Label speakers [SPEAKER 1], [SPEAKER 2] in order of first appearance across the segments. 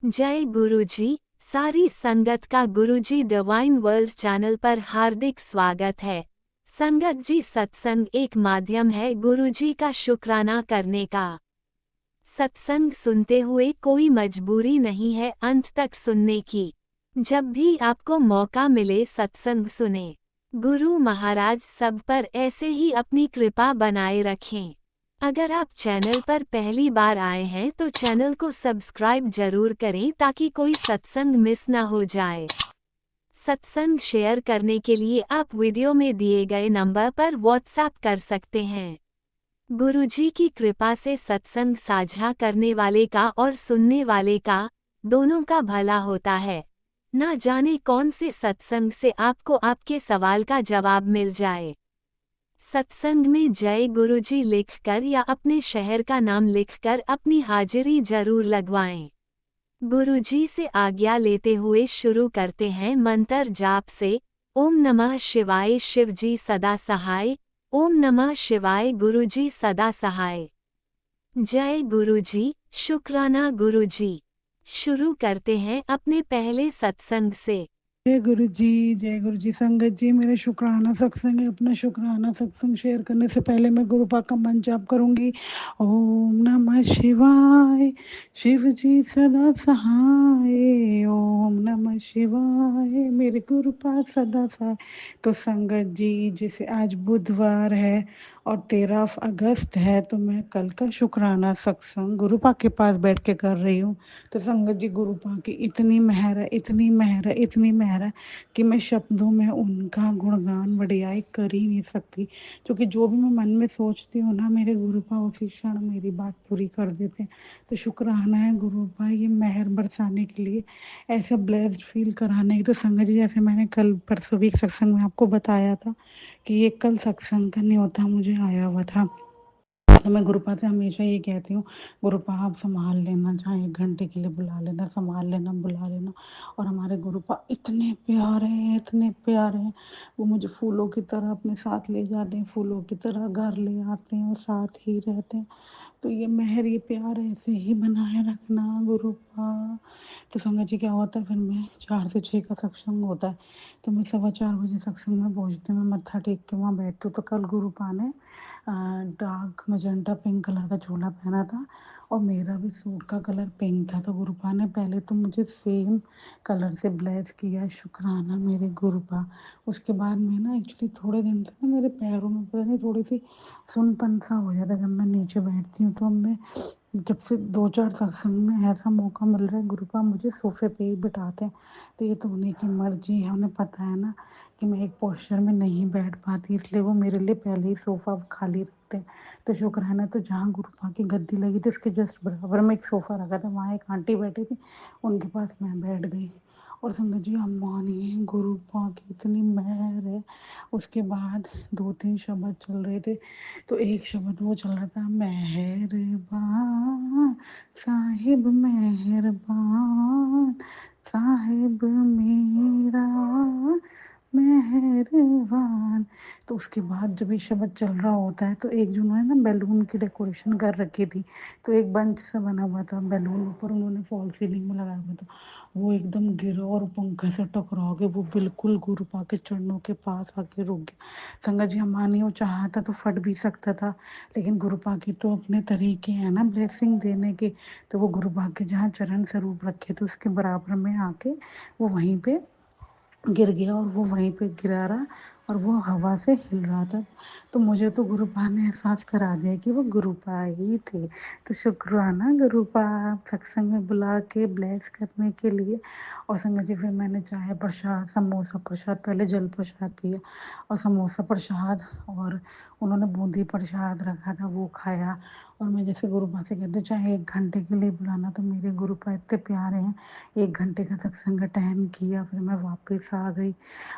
[SPEAKER 1] जय गुरुजी। सारी संगत का गुरुजी डिवाइन वर्ल्ड चैनल पर हार्दिक स्वागत है। संगत जी, सत्संग एक माध्यम है गुरुजी का शुक्राना करने का। सत्संग सुनते हुए कोई मजबूरी नहीं है अंत तक सुनने की। जब भी आपको मौका मिले सत्संग सुने। गुरु महाराज सब पर ऐसे ही अपनी कृपा बनाए रखें। अगर आप चैनल पर पहली बार आए हैं तो चैनल को सब्सक्राइब जरूर करें ताकि कोई सत्संग मिस ना हो जाए। सत्संग शेयर करने के लिए आप वीडियो में दिए गए नंबर पर व्हाट्सएप कर सकते हैं। गुरुजी की कृपा से सत्संग साझा करने वाले का और सुनने वाले का, दोनों का भला होता है। ना जाने कौन से सत्संग से आपको आपके सवाल का जवाब मिल जाए। सत्संग में जय गुरुजी लिखकर या अपने शहर का नाम लिखकर अपनी हाजिरी जरूर लगवाएं। गुरुजी से आज्ञा लेते हुए शुरू करते हैं मंत्र जाप से। ओम नमः शिवाय शिवजी सदा सहाय। ओम नमः शिवाय गुरुजी सदा सहाय। जय गुरुजी, शुक्राना गुरुजी। शुरू करते हैं अपने पहले सत्संग से।
[SPEAKER 2] जय गुरु जी संगत जी, मेरे शुक्राना सत्संग है। अपना शुक्राना सत्संग शेयर करने से पहले मैं गुरु पाक का मंत्र जाप करूंगी। ओम नमः शिवाय, शिव जी सदा सहाय। ओम नमः शिवाय, मेरे गुरु पाक सदा सहाय। तो संगत जी, जैसे आज बुधवार है और 13 अगस्त है, तो मैं कल का शुक्राना सत्संग गुरु पाक के पास बैठ के कर रही हूँ। तो संगत जी, गुरु पाक की इतनी मेहर है, इतनी मेहर है, इतनी मेहर है कि मैं शब्दों में उनका गुणगान बढ़ियाई कर ही नहीं सकती। क्योंकि जो भी मैं मन में सोचती हूँ ना, मेरे गुरु पा उसी क्षण मेरी बात पूरी कर देते हैं। तो शुक्राना है गुरु पा ये मेहर बरसाने के लिए, ऐसा ब्लेस्ड फील कराने की। तो संगत जी, जैसे मैंने कल परसों भी सत्संग में आपको बताया था कि ये कल सत्संग का न्योता मुझे आया हुआ था। तो मैं गुरुपा से हमेशा ये कहती हूँ, गुरुपा आप संभाल लेना, चाहे 1 घंटे के लिए बुला लेना, संभाल लेना, बुला लेना। और हमारे गुरुपा इतने प्यारे हैं, इतने प्यारे हैं। वो मुझे फूलों की तरह अपने साथ ले जाते हैं, फूलों की तरह घर ले आते हैं और साथ ही रहते हैं। तो ये मेहर, ये प्यार ऐसे ही बनाए रखना गुरुपा। तो संगत जी, क्या होता है फिर मैं 4 से 6 का सत्संग होता है, तो मैं 4:15 बजे सत्संग में पहुँचती हूँ। मैं मत्था टेक के वहाँ बैठती हूँ। तो कल गुरुपा ने डार्क मजेंटा पिंक कलर का चोला पहना था और मेरा भी सूट का कलर पिंक था। तो गुरुपा ने पहले तो मुझे सेम कलर से ब्लेस किया, शुक्राना मेरे गुरुपा। उसके बाद मैं ना एक्चुअली थोड़े दिन तक ना मेरे पैरों में पता नहीं थोड़ी सी सुनपन सा हो जाता है जब मैं नीचे बैठती हूँ। तो अब मैं जब से 2-4 सत्संग में ऐसा मौका मिल रहा है, गुरुपा मुझे सोफे पे ही बिठाते हैं। तो ये तो उन्हीं की मर्जी है, उन्हें पता है ना कि मैं एक पोस्चर में नहीं बैठ पाती, इसलिए वो मेरे लिए पहले ही सोफ़ा खाली रखते हैं। तो शुक्र है ना, तो जहाँ गुरुपा की गद्दी लगी थी उसके जस्ट बराबर में एक सोफ़ा रखा था, वहाँ एक आंटी बैठी थी, उनके पास मैं बैठ गई। और संगत जी, हम मानिए गुरुपा की इतनी मेहर है। उसके बाद 2-3 शब्द चल रहे थे, तो एक शब्द वो चल रहा था, मेहरबान साहिब मेहरबान, साहिब मेरा मेहरबान। तो उसके बाद जब ये शब्द चल रहा होता है, तो एक जो उन्होंने ना बैलून की डेकोरेशन कर रखी थी, तो एक बंच सा बना हुआ था बैलून, ऊपर उन्होंने फॉल सीलिंग में लगाया हुआ था, वो एकदम गिरा और पंखे से टकरा के वो बिल्कुल गुरुपा के चरणों के पास आके रुक गया। संगत जी, हम मानिए वो चाहता तो फट भी सकता था, लेकिन गुरुपा के तो अपने तरीके हैं ना ब्लेसिंग देने के। तो वो गुरुपा के जहाँ चरण स्वरूप रखे थे उसके बराबर में आके वो वहीं पे गिर गया और वो वहीं पे गिरा रहा और वो हवा से हिल रहा था। तो मुझे तो गुरुपा ने एहसास करा दिया कि वो गुरुपा ही थे। तो शुक्राना गुरुपा, आप सत्संग में बुला के ब्लेस करने के लिए। और संगत जी, फिर मैंने चाहे प्रसाद, समोसा प्रसाद, पहले जल प्रसाद पिया और समोसा प्रसाद, और उन्होंने बूंदी प्रसाद रखा था वो खाया। और मैं जैसे गुरुपा से कहती हूँ, चाहे 1 घंटे के लिए बुलाना, तो मेरे गुरुपा इतने प्यारे हैं। 1 घंटे का सत्संग अटेंड किया, फिर मैं वापस आ गई।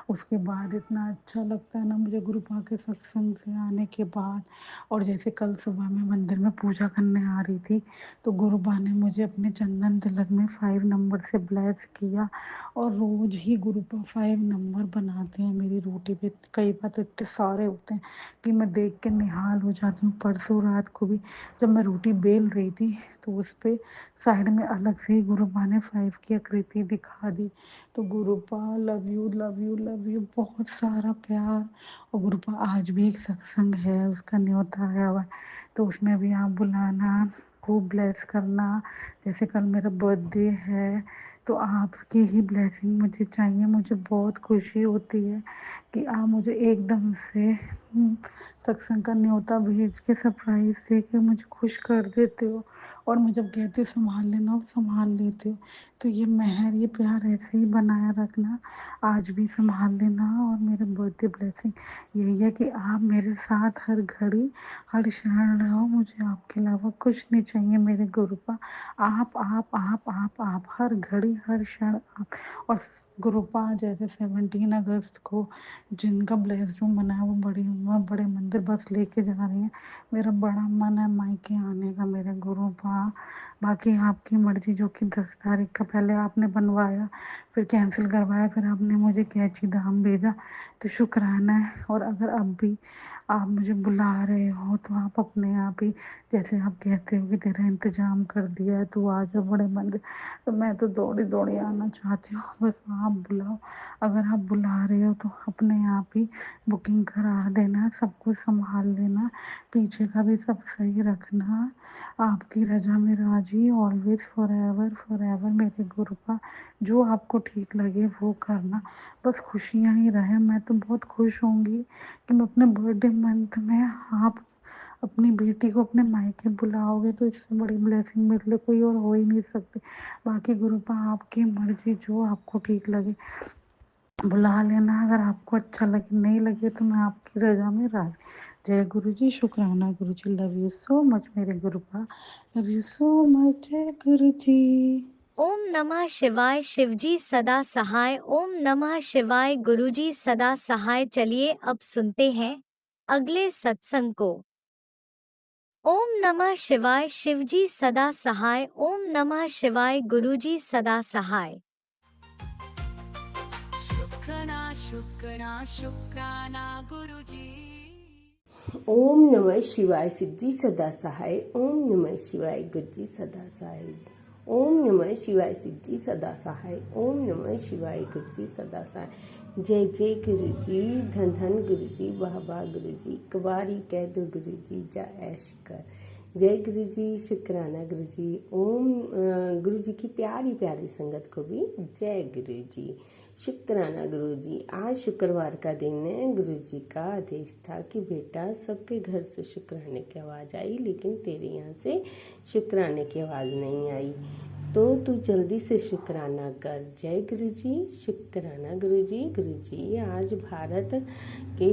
[SPEAKER 2] उसके बाद इतना अच्छा लगता है ना मुझे गुरुपा के सत्संग से आने के बाद। और जैसे कल सुबह मैं मंदिर में पूजा करने आ रही थी, तो गुरुपा ने मुझे अपने चंदन तिलक में 5 नंबर से ब्लेस किया। और रोज ही गुरुपा 5 नंबर बनाते हैं मेरी रोटी पे। कई बार तो इतने सारे होते हैं कि मैं देख के निहाल हो जाती हूँ। परसों रात को भी जब मैं रोटी बेल रही थी, तो उस पे साइड में अलग से ही गुरुपा ने 5 की आकृति दिखा दी। तो गुरुपा love you love you love you, बहुत सारा प्यार। और गुरुपा आज भी एक सत्संग है, उसका न्योता आया हुआ है, तो उसमें भी आप बुलाना, खूब ब्लेस करना। जैसे कल मेरा बर्थडे है तो आपकी ही ब्लेसिंग मुझे चाहिए। मुझे बहुत खुशी होती है कि आप मुझे एकदम से सत्संग का न्योता भेज के सरप्राइज दे के मुझे खुश कर देते हो, और मैं जब कहती हूँ संभाल लेना आप संभाल लेते हो। तो ये मेहर, ये प्यार ऐसे ही बनाया रखना, आज भी संभाल लेना। और मेरे बर्थडे ब्लेसिंग यही है कि आप मेरे साथ हर घड़ी हर क्षण रहो, मुझे आपके अलावा कुछ नहीं चाहिए मेरे गुरुपा। आप हर घड़ी हर क्षण आप। और गुरुपा जैसे 17 अगस्त को जिनका ब्लेस रूम बना है वो बड़े मंदिर बस लेके जा रही हैं। मेरा बड़ा मन है मायके आने का मेरे गुरुपा। बाकी आपकी मर्जी, जो कि 10 तारीख का पहले आपने बनवाया, फिर कैंसिल करवाया, फिर आपने मुझे कैची धाम भेजा, तो शुक्राना है। और अगर अब भी आप मुझे बुला रहे हो तो आप अपने आप ही, जैसे आप कहते हो कि तेरा इंतजाम कर दिया है तू आ जा बड़े मंदिर, तो मैं तो दौड़ी दौड़ी आना चाहती हूँ। बस आप बुलाओ, अगर आप बुला रहे हो तो अपने आप ही बुकिंग करा देना, सब कुछ संभाल लेना, पीछे का भी सब सही रखना। आपकी रजा में राजी, ऑलवेज फॉर एवर मेरे गुरुपा। जो आपको ठीक लगे वो करना, बस खुशियाँ ही रहे। मैं तो बहुत खुश होंगी कि मैं अपने बर्थडे मंथ में आप अपनी बेटी को अपने मायके बुलाओगे, तो इससे बड़ी ब्लेसिंग मेरे लिए कोई और हो ही नहीं सकती। बाकी गुरुपा आपकी मर्जी, जो आपको ठीक लगे बुला लेना, अगर आपको अच्छा लगे नहीं लगे तो मैं आपकी रजा में राजी। जय गुरु जी, शुक्राना गुरु जी, लव यू सो मच मेरे गुरुपा, लव यू सो मच, जय गुरु जी।
[SPEAKER 1] ओम नमः शिवाय। शिवजी सदा सहाय। ओम नमः शिवाय। गुरुजी सदा सहाय। चलिए अब सुनते हैं अगले सत्संग को। ओम नमः शिवाय। शिवजी सदा सहाय। ओम नमः शिवाय। गुरुजी सदा सहाय।
[SPEAKER 3] शुक्राना शुक्राना शुक्राना गुरुजी।
[SPEAKER 4] ओम नमः शिवाय। शिवजी सदा सहाय। ओम नमः शिवाय। गुरुजी सदा सहाय। ओम नमः शिवाय। शिवजी सदा सहाय। ओम नमः शिवाय। गुरुजी सदा सहाय। जय जय गुरुजी, धन धन गुरुजी, वाह वाह गुरुजी, कबारी कह दो गुरुजी, जा ऐश कर। जय गुरुजी, शुक्राना गुरुजी। ओम गुरुजी की प्यारी प्यारी संगत को भी जय गुरुजी, शुक्राना गुरुजी। आज शुक्रवार का दिन है। गुरुजी का आदेश था कि बेटा सबके घर से शुक्राने की आवाज़ आई, लेकिन तेरे यहाँ से शुक्राने की आवाज़ नहीं आई, तो तू जल्दी से शुक्राना कर। जय गुरुजी, शुक्राना गुरुजी। गुरुजी आज भारत के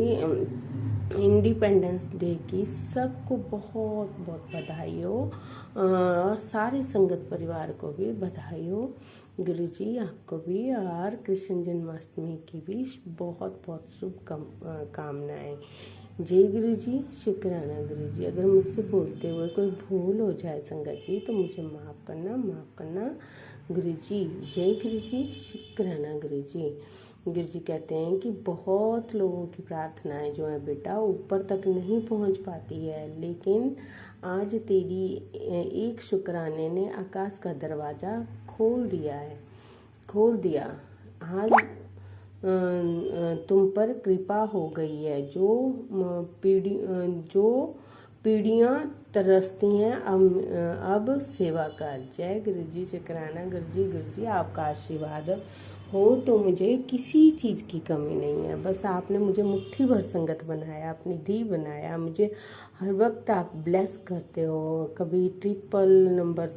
[SPEAKER 4] इंडिपेंडेंस डे की सबको बहुत बहुत बधाई हो, और सारे संगत परिवार को भी बधाई हो। गुरुजी आपको भी, और कृष्ण जन्माष्टमी की भी बहुत बहुत कामनाएं। जय गुरुजी, शुक्राना गुरुजी। अगर मुझसे बोलते हुए कोई भूल हो जाए संगत जी तो मुझे माफ़ करना गुरुजी। जय गुरुजी, शुक्राना गुरुजी। गुरुजी कहते हैं कि बहुत लोगों की प्रार्थनाएं जो है बेटा ऊपर तक नहीं पहुंच पाती है, लेकिन आज तेरी एक शुक्राने ने आकाश का दरवाज़ा खोल दिया। आज तुम पर कृपा हो गई है। जो पीढ़ियाँ तरसती हैं अब सेवा कर। जय गुरुजी, शुक्राना गुरुजी। गुरुजी आपका आशीर्वाद हो तो मुझे किसी चीज़ की कमी नहीं है। बस आपने मुझे मुट्ठी भर संगत बनाया, अपनी धी बनाया, मुझे हर वक्त आप ब्लेस करते हो। कभी 999,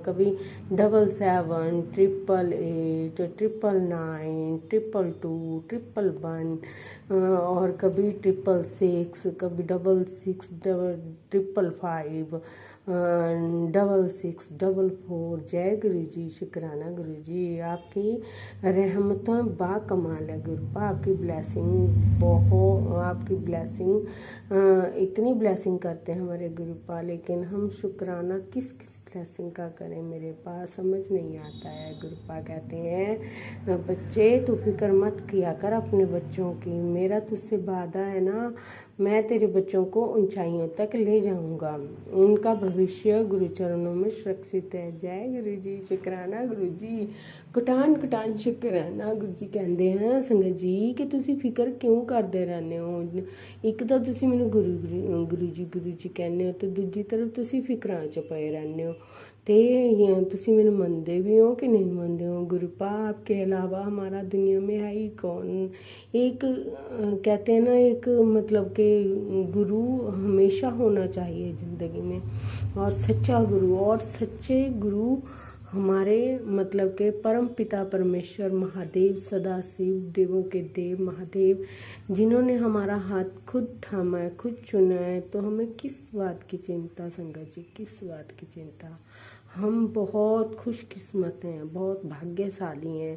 [SPEAKER 4] कभी 777, 888, 999, 222, 111, और कभी 666, कभी 66, 555, 6644। जय गुरुजी, शुक्राना गुरुजी। आपकी रहमतें बाकमाल है गुरुपा, आपकी ब्लेसिंग इतनी ब्लेसिंग करते हैं हमारे गुरुपा, लेकिन हम शुक्राना किस ब्लेसिंग का करें मेरे पास समझ नहीं आता है। गुरुपा कहते हैं बच्चे तू फिक्र मत किया कर अपने बच्चों की, मेरा तुझसे वादा है ना, मैं तेरे बच्चों को ऊंचाइयों तक ले जाऊंगा। उनका भविष्य गुरु चरणों में सुरक्षित है। जय गुरु जी, शुकराना गुरु जी, कुटान कुटान शुकराना गुरु जी। ਕਹਿੰਦੇ हैं संगत जी कि ਤੁਸੀਂ ਫਿਕਰ ਕਿਉਂ ਕਰਦੇ ਰਹਿੰਦੇ ਹੋ। ਇੱਕ ਤਾਂ ਤੁਸੀਂ ਮੈਨੂੰ ਗੁਰੂ ਜੀ ਕਹਿੰਦੇ ਹੋ ਤੇ ਦੂਜੀ ਤਰਫ ਤੁਸੀਂ ਫਿਕਰਾਂ 'ਚ ਪਏ ਰਹਿੰਦੇ ਹੋ ਤੇ ਤੁਸੀਂ ਮੈਨੂੰ ਮੰਨਦੇ ਵੀ ਹੋ कि नहीं ਮੰਨਦੇ हो। गुरु पाप के अलावा हमारा दुनिया में है ही कौन। एक कहते हैं ना, एक मतलब कि गुरु हमेशा होना चाहिए ज़िंदगी में, और सच्चा गुरु, और सच्चे गुरु हमारे मतलब के परम पिता परमेश्वर महादेव, सदा शिव, देवों के देव महादेव, जिन्होंने हमारा हाथ खुद थामा है, खुद चुना है। तो हमें किस बात की चिंता संगत जी, किस बात की चिंता। हम बहुत खुशकिस्मत हैं, बहुत भाग्यशाली हैं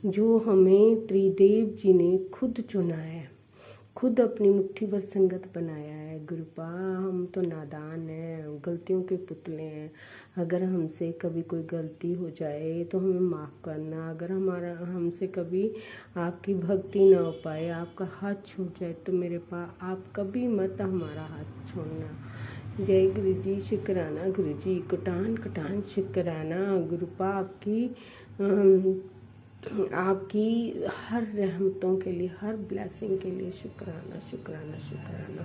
[SPEAKER 4] जो हमें त्रिदेव जी ने खुद चुना है, खुद अपनी मुट्ठी भर संगत बनाया है। गुरुपा हम तो नादान हैं, गलतियों के पुतले हैं। अगर हमसे कभी कोई गलती हो जाए तो हमें माफ़ करना। अगर हमसे कभी आपकी भक्ति ना हो पाए, आपका हाथ छूट जाए तो मेरे पास आप कभी मत हमारा हाथ छोड़ना। जय गुरु जी, शुकराना गुरु जी, कुटान कुटान शुकराना। गुरुपा आपकी हर रहमतों के लिए, हर ब्लेसिंग के लिए शुकराना शुकराना शुकराना।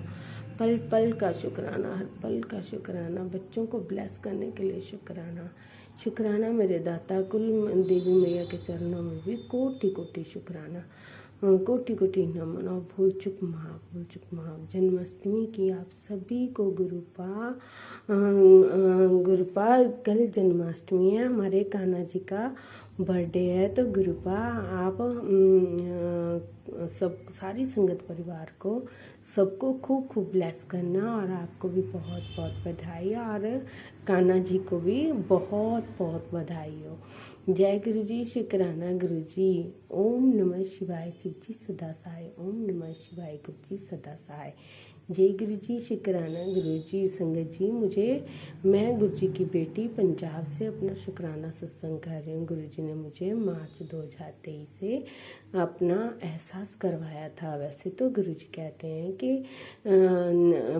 [SPEAKER 4] पल पल का शुकराना, हर पल का शुकराना। बच्चों को ब्लेस करने के लिए शुकराना शुकराना। मेरे दाता कुल देवी मैया के चरणों में भी कोटि कोटि शुकराना, कोटि कोटि नमन। और भूल चुक माफ। जन्माष्टमी की आप सभी को गुरुपा कल जन्माष्टमी है, हमारे कान्हा जी का बर्थडे है। तो गुरुपा आप सब सारी संगत परिवार को सबको खूब खूब ब्लेस करना, और आपको भी बहुत बहुत बधाई, और कान्हा जी को भी बहुत बहुत बधाई हो। जय गुरु जी, शुकराना गुरु जी। ओम नमः शिवाय, शिव जी सदा सहाय। ओम नमः शिवाय, गुरु जी सदा सहाय। जय गुरु जी, शुकराना गुरु जी। संगत जी, मैं गुरु जी की बेटी पंजाब से अपना शुकराना सत्संग कर रही हूँ। गुरु जी ने मुझे मार्च 2023 से अपना एहसास करवाया था। वैसे तो गुरु जी कहते हैं कि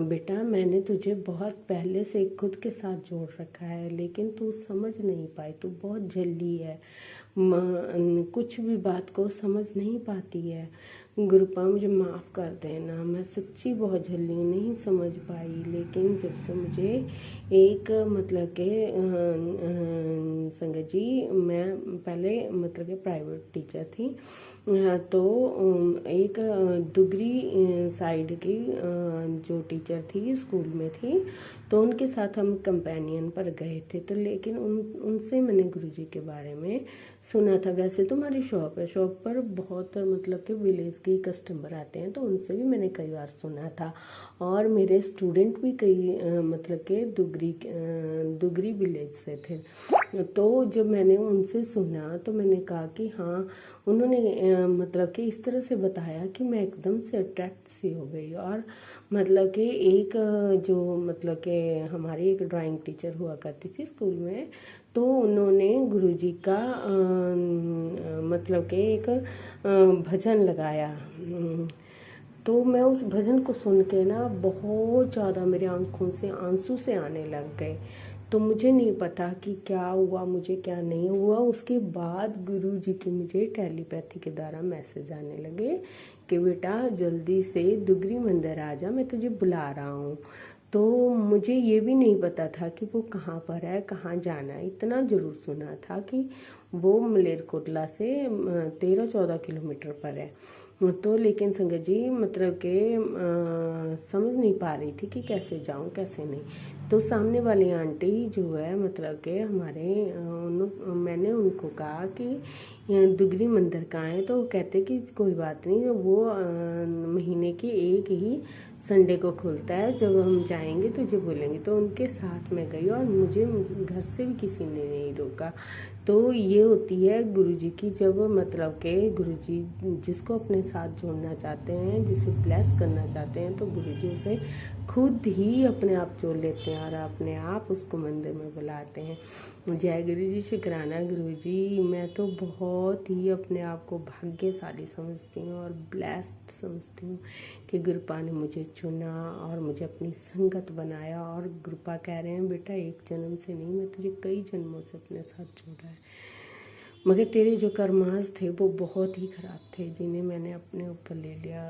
[SPEAKER 4] बेटा मैंने तुझे बहुत पहले से खुद के साथ जोड़ रखा है, लेकिन तू समझ नहीं पाई, तू बहुत जल्दी है, कुछ भी बात को समझ नहीं पाती है। गुरुपा मुझे माफ़ कर देना, मैं सच्ची बहुत जल्दी नहीं समझ पाई। लेकिन जब से मुझे एक मतलब के संगत जी, मैं पहले मतलब के प्राइवेट टीचर थी, तो एक दुगरी साइड की जो टीचर थी स्कूल में थी, तो उनके साथ हम कंपेनियन पर गए थे। तो लेकिन उनसे मैंने गुरुजी के बारे में सुना था। वैसे तो हमारी शॉप है, शॉप पर बहुत मतलब कि विलेज के कस्टमर आते हैं, तो उनसे भी मैंने कई बार सुना था। और मेरे स्टूडेंट भी कई मतलब के दुगरी विलेज से थे। तो जब मैंने उनसे सुना तो मैंने कहा कि हाँ, उन्होंने मतलब कि इस तरह से बताया कि मैं एकदम से अट्रैक्ट सी हो गई। और मतलब कि एक जो मतलब कि हमारी एक ड्राइंग टीचर हुआ करती थी स्कूल में, तो उन्होंने गुरुजी का मतलब कि एक भजन लगाया। तो मैं उस भजन को सुन के ना बहुत ज़्यादा मेरे आंखों से आंसू से आने लग गए। तो मुझे नहीं पता कि क्या हुआ, मुझे क्या नहीं हुआ। उसके बाद गुरुजी के मुझे टेलीपैथी के द्वारा मैसेज आने लगे कि बेटा जल्दी से दुगरी मंदिर आ जा, मैं तुझे बुला रहा हूँ। तो मुझे ये भी नहीं पता था कि वो कहाँ पर है, कहाँ जाना है। इतना ज़रूर सुना था कि वो मलेरकोटला से 13-14 किलोमीटर पर है। तो लेकिन संगत जी मतलब कि समझ नहीं पा रही थी कि कैसे जाऊँ कैसे नहीं। तो सामने वाली आंटी जो है मतलब कि हमारे मैंने उनको कहा कि दुगरी मंदिर कहाँ है, तो वो कहते कि कोई बात नहीं, वो महीने के एक ही संडे को खुलता है, जब हम जाएंगे तुझे बोलेंगे। तो उनके साथ में गई और मुझे घर से भी किसी ने नहीं रोका। तो ये होती है गुरुजी की, जब मतलब के गुरुजी जिसको अपने साथ जोड़ना चाहते हैं, जिसे ब्लेस करना चाहते हैं, तो गुरुजी उसे खुद ही अपने आप जोड़ लेते हैं और अपने आप उसको मंदिर में बुलाते हैं। जय गुरु जी, शुक्राना गुरु जी। मैं तो बहुत ही अपने आप को भाग्यशाली समझती हूँ और ब्लेस्ड समझती हूँ कि गुरुपा ने मुझे चुना और मुझे अपनी संगत बनाया। और गुरुपा कह रहे हैं बेटा एक जन्म से नहीं, मैं तुझे कई जन्मों से अपने साथ जोड़ा है, मगर तेरे जो कर्मास थे वो बहुत ही ख़राब थे जिन्हें मैंने अपने ऊपर ले लिया।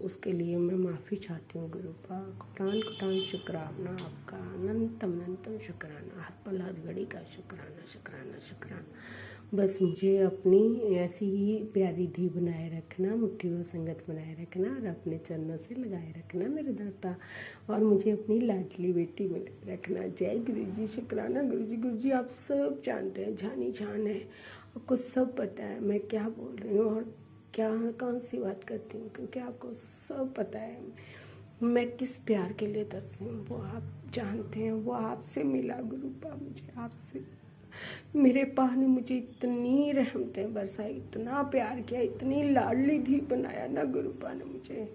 [SPEAKER 4] उसके लिए मैं माफ़ी चाहती हूँ गुरुपा। कुटान कुटान शुक्राना आपका, अनंतम अनंतम शुक्राना, हर पल हर घड़ी का शुक्राना शुक्राना शुक्राना। बस मुझे अपनी ऐसी ही प्यारी धी बनाए रखना, मुट्ठी में संगत बनाए रखना और अपने चरणों से लगाए रखना मेरे दाता, और मुझे अपनी लाडली बेटी में रखना। जय गुरु जी, शुक्राना गुरु जी। गुरु जी आप सब जानते हैं, जानी जान है, आपको सब पता है मैं क्या बोल रही हूँ और क्या कौन सी बात करती हूँ, क्योंकि आपको सब पता है मैं किस प्यार के लिए तरसी हूँ, वो आप जानते हैं। वो आपसे मिला गुरुपा, मुझे आपसे, मेरे पा ने मुझे इतनी रहमतें बरसाई, इतना प्यार किया, इतनी लाडली धी बनाया ना गुरुपा ने मुझे।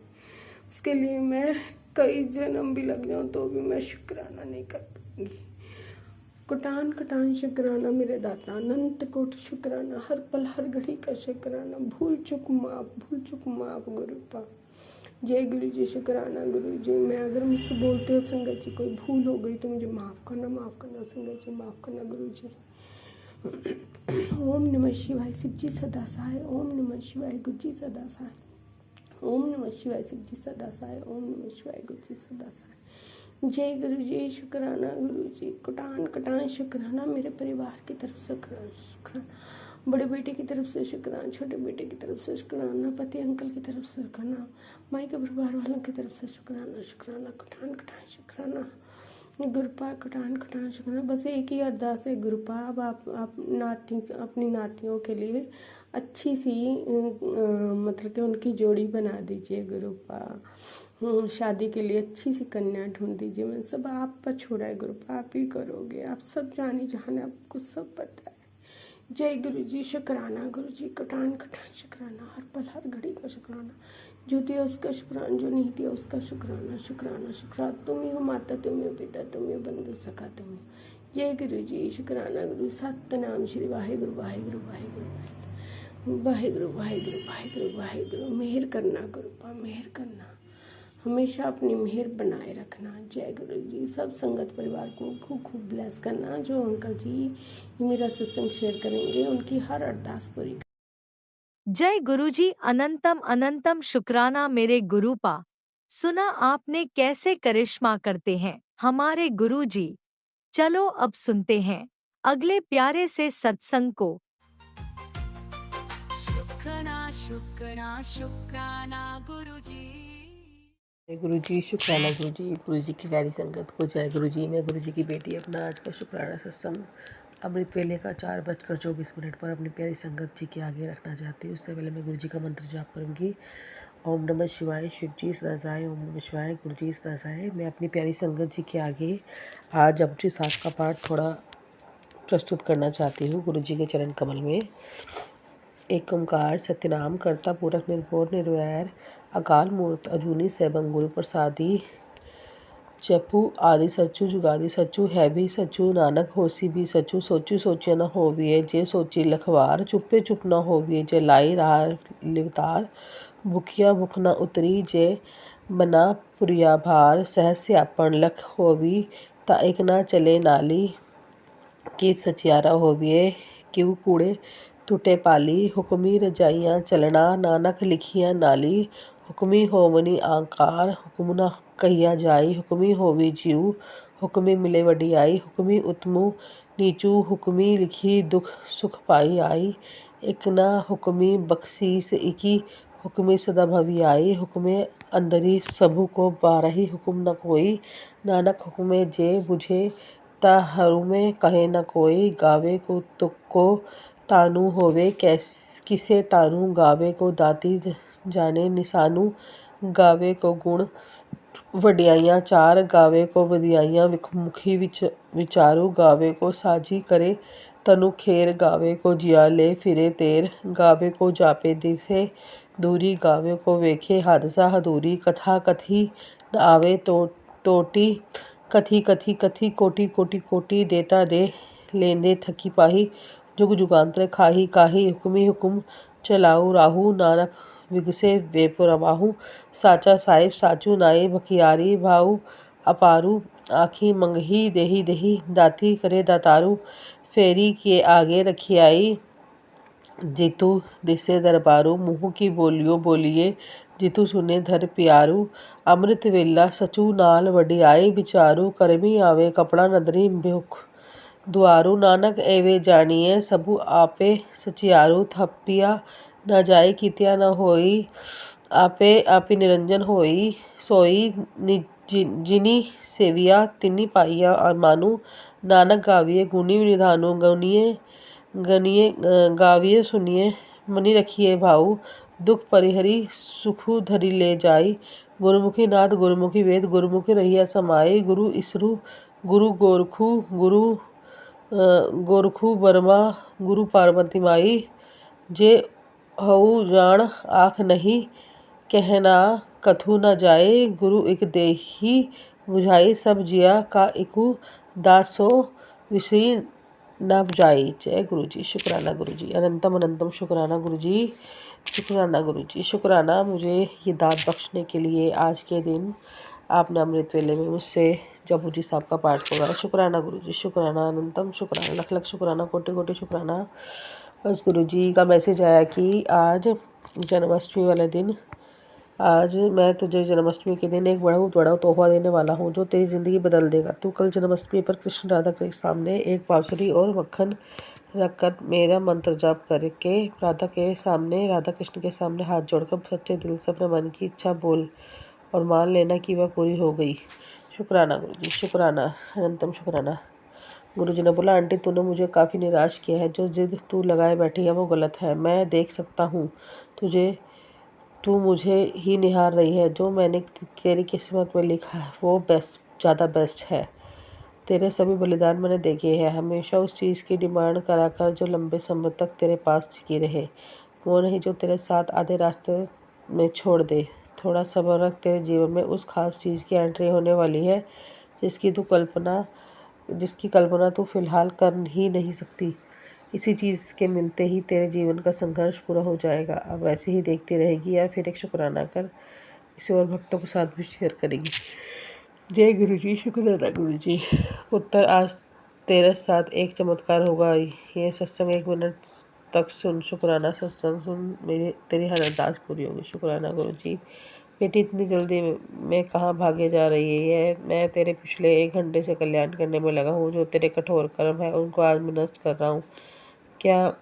[SPEAKER 4] उसके लिए मैं कई जन्म भी लग जाऊँ तो भी मैं शुक्राना नहीं कर पाऊंगी। कुटान कुटान शुक्राना मेरे दाता, अनंत कोट शुक्राना, हर पल हर घड़ी का शुक्राना, भूल चुक माफ गुरुपा। जय गुरु जी, शुक्राना गुरु जी। मैं अगर मुझसे बोलते हो संगत जी कोई भूल हो गई तो मुझे माफ़ करना संगत जी, माफ़ करना गुरु जी। ओम नमः शिवाय, शिव जी सदा सहाय। ओम नमः शिवाय, गुरु जी सदा सहाय। ओम नमः शिवाय, शिव जी सदा सहाय। ओम नमः शिवाय, गुरु जी सदा सहाय। जय गुरु जी, शुक्राना गुरु जी। कुटान कुटान शुक्राना मेरे परिवार की तरफ से शुक्राना, बड़े बेटे की तरफ से शुक्राना, छोटे बेटे की तरफ से शुक्राना, पति अंकल की तरफ से शुक्राना, माई के परिवार वालों की तरफ से शुक्राना शुक्राना। कुटान कुटान शुक्राना गुरुपा, कुटान कुटान शुक्राना। बस एक ही अरदास है गुरुपा, अब आप अपनी नातियों के लिए अच्छी सी मतलब कि उनकी जोड़ी बना दीजिए गुरुपा। शादी के लिए अच्छी सी कन्या ढूंढ दीजिए। मैं सब आप पर छोड़ा है गुरुपा, आप ही करोगे, आप सब जानी जहान है, आपको सब पता है। जय गुरु जी, शुक्राना गुरु जी। कुटान कुटान शुक्राना, हर पल हर घड़ी का शुक्राना, जो दिया उसका शुक्राना, जो नहीं दिया उसका शुक्राना शुक्राना शुक्राना। तुम ही हो माता, तुम ही हो पिता, तुम ही हो बंधु सखा, तुम ही हो। जय गुरु जी, शुक्राना गुरु। सतनाम श्री वाहेगुरु वाहेगुरु वाहेगुरु वाहेगुरु वाहेगुरु वाहेगुरु वाहेगुरु। मेहर करना गुरुपा, मेहर करना, हमेशा अपनी मेहर बनाए रखना। जय गुरु जी। सब संगत परिवार को खूब खूब ब्लेस करना। जो अंकल जी मेरा सत्संग शेयर करेंगे उनकी हर अरदास पूरी।
[SPEAKER 1] जय गुरुजी, अनंतम अनंतम शुक्राना मेरे गुरुपा। सुना आपने कैसे करिश्मा करते हैं हमारे गुरुजी। चलो अब सुनते हैं अगले प्यारे से सत्संग को।
[SPEAKER 3] शुक्राना गुरु जी।
[SPEAKER 5] जय गुरु जी, शुक्राना गुरु जी। गुरु जी की प्यारी संगत को जय गुरु जी। मैं गुरु जी की बेटी अपना आज का शुक्राना सत्संग अमृत वेले का 4:24 पर अपनी प्यारी संगत जी के आगे रखना चाहती हूँ। उससे पहले मैं गुरु जी का मंत्र जाप करूँगी। ओम नमः शिवाय, शिव जी सदा सहाय। ओम नमः शिवाय, गुरु जी सदा सहाय। मैं अपनी प्यारी संगत जी के आगे आज जपजी 7 का पाठ थोड़ा प्रस्तुत करना चाहती हूँ गुरु जी के चरण कमल में। एक ओंकार सत्यनाम करता पुरख निर्भोर निर्वैर, अकाल मूर्त अजूनी सैभं गुरु प्रसादी। जपू आदि सच्चू जुगादी सच्चू है भी सच्चू, नानक होसी भी सच्चू। सोचू सोचे न होविए जे सोची लखवार, चुप्पे चुप न होविए जे लाई राह लिवतार। भुखिया भुख न उतरी जे बना पुरिया भार, सहज स्यापन लख होवी ता एक न चले नाली। की सचियारा होविए क्यों कूड़े टूटे पाली, हुक्मी रजाइयाँ चलना नानक लिखियाँ नाली। हुक्मी होवनी आकार हुक्म न कहिया जाई, हुक्मी होवी जीव हुक्मी मिले वडियाई। हुक्मी उत्तमु नीचू हुक्मी लिखी दुख सुख पाई आई। एक न हुक्मी बख्शीस इकी हुक्मी सदा भवी आई। हुक्मे अंदरी सबू को बारही हुक्म न कोई, नानक हुक्मे जे बुझे ता हरूमे कहे न कोई। गावे को तुक को तानु होवे किसे तानु, गावे को दाती जाने निसानु। गावे को गुण वडियाइयाँ चार, गावे को वदियाइयाँ मुखी विचारू। गावे को साजी करे तनु खेर, गावे को जिया ले फिरे तेर। गावे को जापे दिसे दूरी, गावे को वेखे हादसा हदूरी। कथा कथी न आवे तो टोटी कथी कथी कथी कोटि कोटि कोटि देता दे लेंदे थकी पाही जुग जुगांतर खाही काही हुक्मी हुकुम चलाऊ राहू नानक विगसे वेपुरवाहू साचा साहिब साचू नाई भकियारी भाऊ अपारू आखी मंगही देही देही दाती करे दातारू फेरी के आगे रखियाई जितू दिसे दरबारू मुँह की बोलियो बोलिए जितू सुने धर प्यारू अमृत वेला सचू नाल वडियाई विचारू करमी आवे कपड़ा नदरी भुख दुआरू नानक एवे जानिए सबू आपे सचियारू थपिया न जाए कितिया न होई आपे आपी निरंजन होई सोई जिनी सेविया तिनी पाइया और मानू नानक गाविए गुनी निधानु गनिए गनिए गाविए सुनिए मनी रखिए भाऊ दुख परिहरी सुखु धरी ले जाई गुरुमुखी नाथ गुरुमुखी वेद गुरुमुखी रहिया समाई गुरु इसरु गुरु गोरखु बर्मा गुरु पार्वती माई जे हऊ जान आँख नहीं कहना कथु न जाए गुरु एक देही बुझाई सब जिया का इकु दासो विसरी न बुझाई। जय गुरु जी। शुक्राना गुरु जी, अनंतम अनंतम शुक्राना गुरु जी। शुक्राना गुरु जी, शुक्राना मुझे ये दात बख्शने के लिए। आज के दिन आपने अमृत वेले में मुझसे जपू जी साहब का पाठ करवाया। शुक्राना गुरु जी, शुक्राना अनंतम शुक्राना, लख लख शुक्राना, कोटि कोटि शुक्राना। बस गुरु जी का मैसेज आया कि आज जन्माष्टमी वाले दिन, आज मैं तुझे जन्माष्टमी के दिन एक बहुत बड़ा तोहफा देने वाला हूँ जो तेरी ज़िंदगी बदल देगा। तू कल जन्माष्टमी पर कृष्ण राधा के सामने एक बांसुरी और मक्खन रखकर मेरा मंत्र जाप करके राधा कृष्ण के सामने हाथ जोड़कर सच्चे दिल से अपने मन की इच्छा बोल और मान लेना कि वह पूरी हो गई। शुक्राना गुरु जी, शुक्राना अनंतम शुक्राना। गुरु जी ने बोला, आंटी तूने मुझे काफ़ी निराश किया है। जो जिद तू लगाए बैठी है वो गलत है। मैं देख सकता हूँ तू मुझे ही निहार रही है। जो मैंने तेरी किस्मत में लिखा है वो ज़्यादा बेस्ट है। तेरे सभी बलिदान मैंने देखे हैं। हमेशा उस चीज़ की डिमांड करा कर जो लंबे समय तक तेरे पास टिकी रहे, वो नहीं जो तेरे साथ आधे रास्ते में छोड़ दे। थोड़ा सब्र रख, तेरे जीवन में उस खास चीज़ की एंट्री होने वाली है जिसकी कल्पना तू फिलहाल कर ही नहीं सकती। इसी चीज़ के मिलते ही तेरे जीवन का संघर्ष पूरा हो जाएगा। अब ऐसे ही देखती रहेगी या फिर एक शुक्राना कर इसे और भक्तों के साथ भी शेयर करेगी। जय गुरु जी, शुक्राना गुरु जी। पुत्र, आज तेरे साथ एक चमत्कार होगा। ये सत्संग 1 मिनट तक सुन। शुक्राना सत्संग सुन तेरी हर अरदास पूरी होगी। शुक्राना गुरु जी। बेटी, इतनी जल्दी में कहाँ भागे जा रही है? मैं तेरे पिछले 1 घंटे से कल्याण करने में लगा हूँ। जो तेरे कठोर कर्म है उनको आज मैं नष्ट कर रहा हूँ। क्या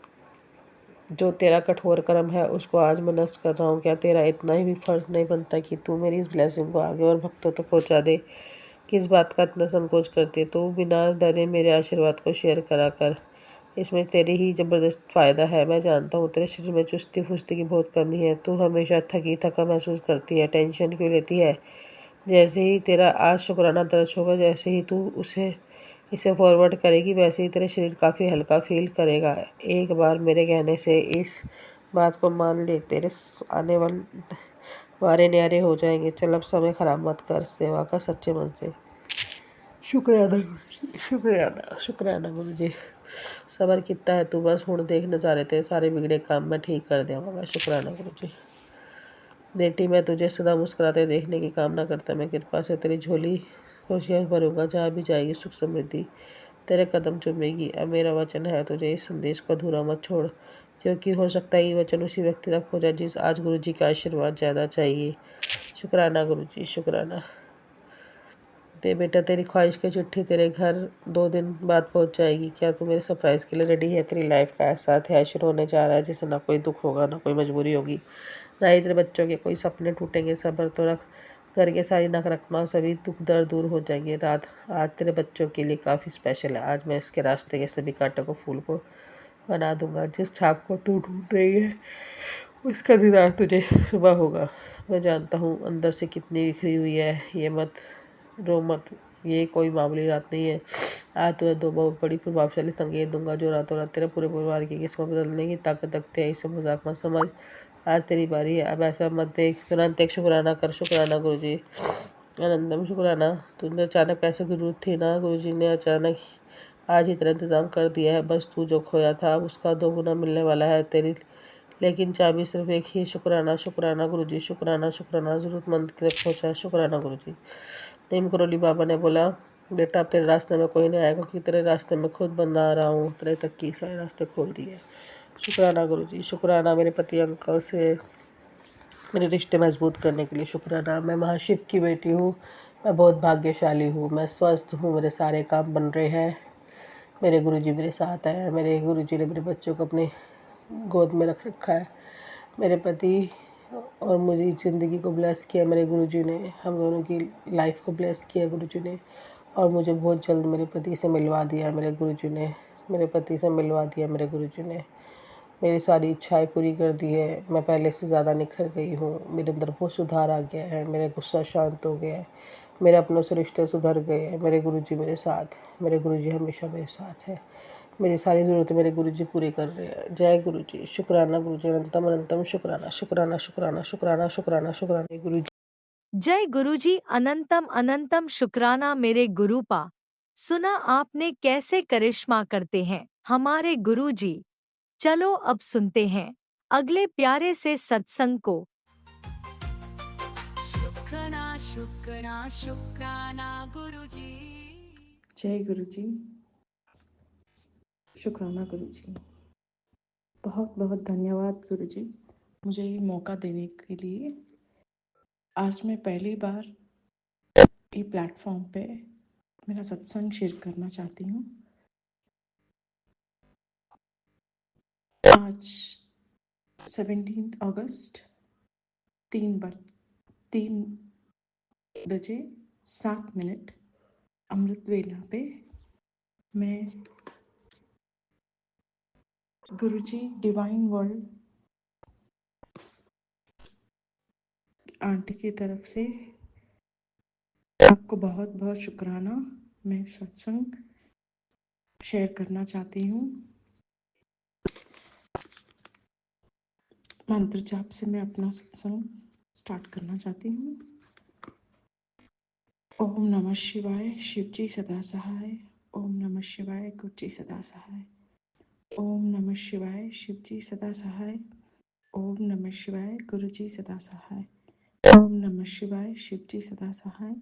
[SPEAKER 5] जो तेरा कठोर कर्म है उसको आज मैं नष्ट कर रहा हूँ। क्या तेरा इतना ही भी फर्ज नहीं बनता कि तू मेरी इस ब्लेसिंग को आगे और भक्तों तक पहुँचा दे? किस बात का इतना संकोच करती है? तू बिना डरे मेरे आशीर्वाद को शेयर करा कर। इसमें तेरी ही ज़बरदस्त फ़ायदा है। मैं जानता हूँ तेरे शरीर में चुस्ती फुर्ती की बहुत कमी है। तू हमेशा थका महसूस करती है। टेंशन क्यों लेती है? जैसे ही तेरा आज शुक्राना दर्ज होगा, जैसे ही तू इसे फॉरवर्ड करेगी, वैसे ही तेरा शरीर काफ़ी हल्का फील करेगा। एक बार मेरे कहने से इस बात को मान ले, तेरे आने वारे न्यारे हो जाएंगे। चल अब समय ख़राब मत कर, सेवा का सच्चे मन से। शुक्राना गुरु जी, शुक्राना गुरु जी। सबर कितना है तू, बस हुण देख नज़ारे तेरे सारे बिगड़े काम मैं ठीक कर देवांगा। शुक्राना गुरु जी। बेटी, मैं तुझे सदा मुस्कुराते देखने की कामना करता। मैं कृपा से तेरी झोली खुशियाँ भरूंगा। जहाँ भी जाएगी सुख समृद्धि तेरे कदम चूमेगी। अब मेरा वचन है, तुझे इस संदेश को अधूरा मत छोड़, क्योंकि हो सकता है ये वचन उसी व्यक्ति तक पहुँचा जिस आज गुरु जी का आशीर्वाद ज़्यादा चाहिए। शुक्राना गुरु जी, शुक्राना। बेटा, तेरी ख्वाहिश की चिट्ठी तेरे घर 2 दिन बाद पहुंच जाएगी। क्या तू मेरे सरप्राइज़ के लिए रेडी है? तेरी लाइफ का ऐसा अध्याय शुरू होने जा रहा है जिससे ना कोई दुख होगा, ना कोई मजबूरी होगी, ना ही तेरे बच्चों के कोई सपने टूटेंगे। सब्र तो रख, घर के सारी नकारात्मक सभी दुख दर्द दूर हो जाएंगे। रात आज तेरे बच्चों के लिए काफ़ी स्पेशल है। आज मैं इसके रास्ते के सभी कांटों को फूल को बना दूंगा। जिस छाप को तू ढूंढ रही है उसका दीदार तुझे सुबह होगा। मैं जानता हूँ अंदर से कितनी बिखरी हुई है। ये मत रो मत, ये कोई मामूली रात नहीं है। आज तुझे 2 बहुत बड़ी प्रभावशाली संकेत दूंगा जो रातों रात तेरे पूरे परिवार की किस्मत बदलने की ताकत रखते हैं। इसे मजाक मत समझ, आज तेरी बारी है। अब ऐसा मत देख, तुरंत एक शुक्राना कर। शुक्राना गुरु जी। आनंदम शुक्राना। तुझे अचानक पैसों की जरूरत थी ना, गुरुजी ने अचानक आज ही तेरा इंतज़ाम कर दिया है। बस तू जो खोया था उसका 2 गुना मिलने वाला है तेरी, लेकिन चाबी सिर्फ एक ही। शुक्राना शुक्राना गुरुजी, शुक्राना शुक्राना, ज़रूरतमंद तक पहुँचा। शुक्राना गुरुजी। नीम करोली बाबा ने बोला, बेटा अब तेरे रास्ते में कोई नहीं आएगा क्योंकि तेरे रास्ते में खुद बना रहा हूँ। तेरे तक की सारे रास्ते खोल दिए। शुक्राना गुरुजी, शुक्राना मेरे पति अंकल से मेरे रिश्ते मजबूत करने के लिए। शुक्राना मैं महाशिव की बेटी हूँ। मैं बहुत भाग्यशाली हूँ। मैं स्वस्थ हूँ, मेरे सारे काम बन रहे हैं। मेरे गुरुजी मेरे साथ हैं। मेरे गुरुजी ने मेरे बच्चों को अपनी गोद में रख रखा है। मेरे पति और मुझे ज़िंदगी को ब्लेस किया मेरे गुरुजी ने। हम दोनों की लाइफ को ब्लेस किया गुरुजी ने, और मुझे बहुत जल्द मेरे पति से मिलवा दिया मेरे गुरुजी ने। मेरे पति से मिलवा दिया मेरे गुरुजी ने। मेरी सारी इच्छाएं पूरी कर दी है। मैं पहले से ज़्यादा निखर गई हूँ। मेरे अंदर बहुत सुधार आ गया है। मेरा गुस्सा शांत हो गया है। मेरे अपनों से रिश्ते सुधर गए हैं। मेरे गुरुजी मेरे साथ, मेरे गुरुजी हमेशा मेरे साथ है। मेरी सारी ज़रूरतें मेरे गुरुजी पूरी कर रहे हैं। जय गुरुजी। शुक्राना गुरुजी, अनंतम अनंतम शुक्राना शुक्राना शुक्राना शुक्राना शुक्राना शुक्राना गुरुजी।
[SPEAKER 6] जय गुरुजी, अनंतम अनंतम शुक्राना मेरे गुरुपा। सुना आपने कैसे करिश्मा करते हैं हमारे गुरुजी। चलो अब सुनते हैं अगले प्यारे से सत्संग को।
[SPEAKER 3] शुक्राना शुक्राना शुक्राना गुरुजी।
[SPEAKER 2] जय गुरु जी, शुक्राना गुरु जी। बहुत बहुत धन्यवाद गुरु जी, मुझे ये मौका देने के लिए। आज मैं पहली बार ये प्लेटफॉर्म पे मेरा सत्संग शेयर करना चाहती हूँ। आज 17 अगस्त 3 बजे 7 मिनट अमृत वेला पे मैं गुरुजी डिवाइन वर्ल्ड आंटी की तरफ से आपको बहुत बहुत शुक्राना। मैं सत्संग शेयर करना चाहती हूँ। मंत्र जाप से मैं अपना सत्संग स्टार्ट करना चाहती हूँ। ओम नमः शिवाय, शिव जी सदा सहाय। ओम नमः शिवाय, गुरु जी सदा सहाय। ओम नमः शिवाय, शिव जी सदा सहाय। ओम नमः शिवाय, गुरु जी सदा सहाय। ओम नमः शिवाय, शिव जी सदा सहाय।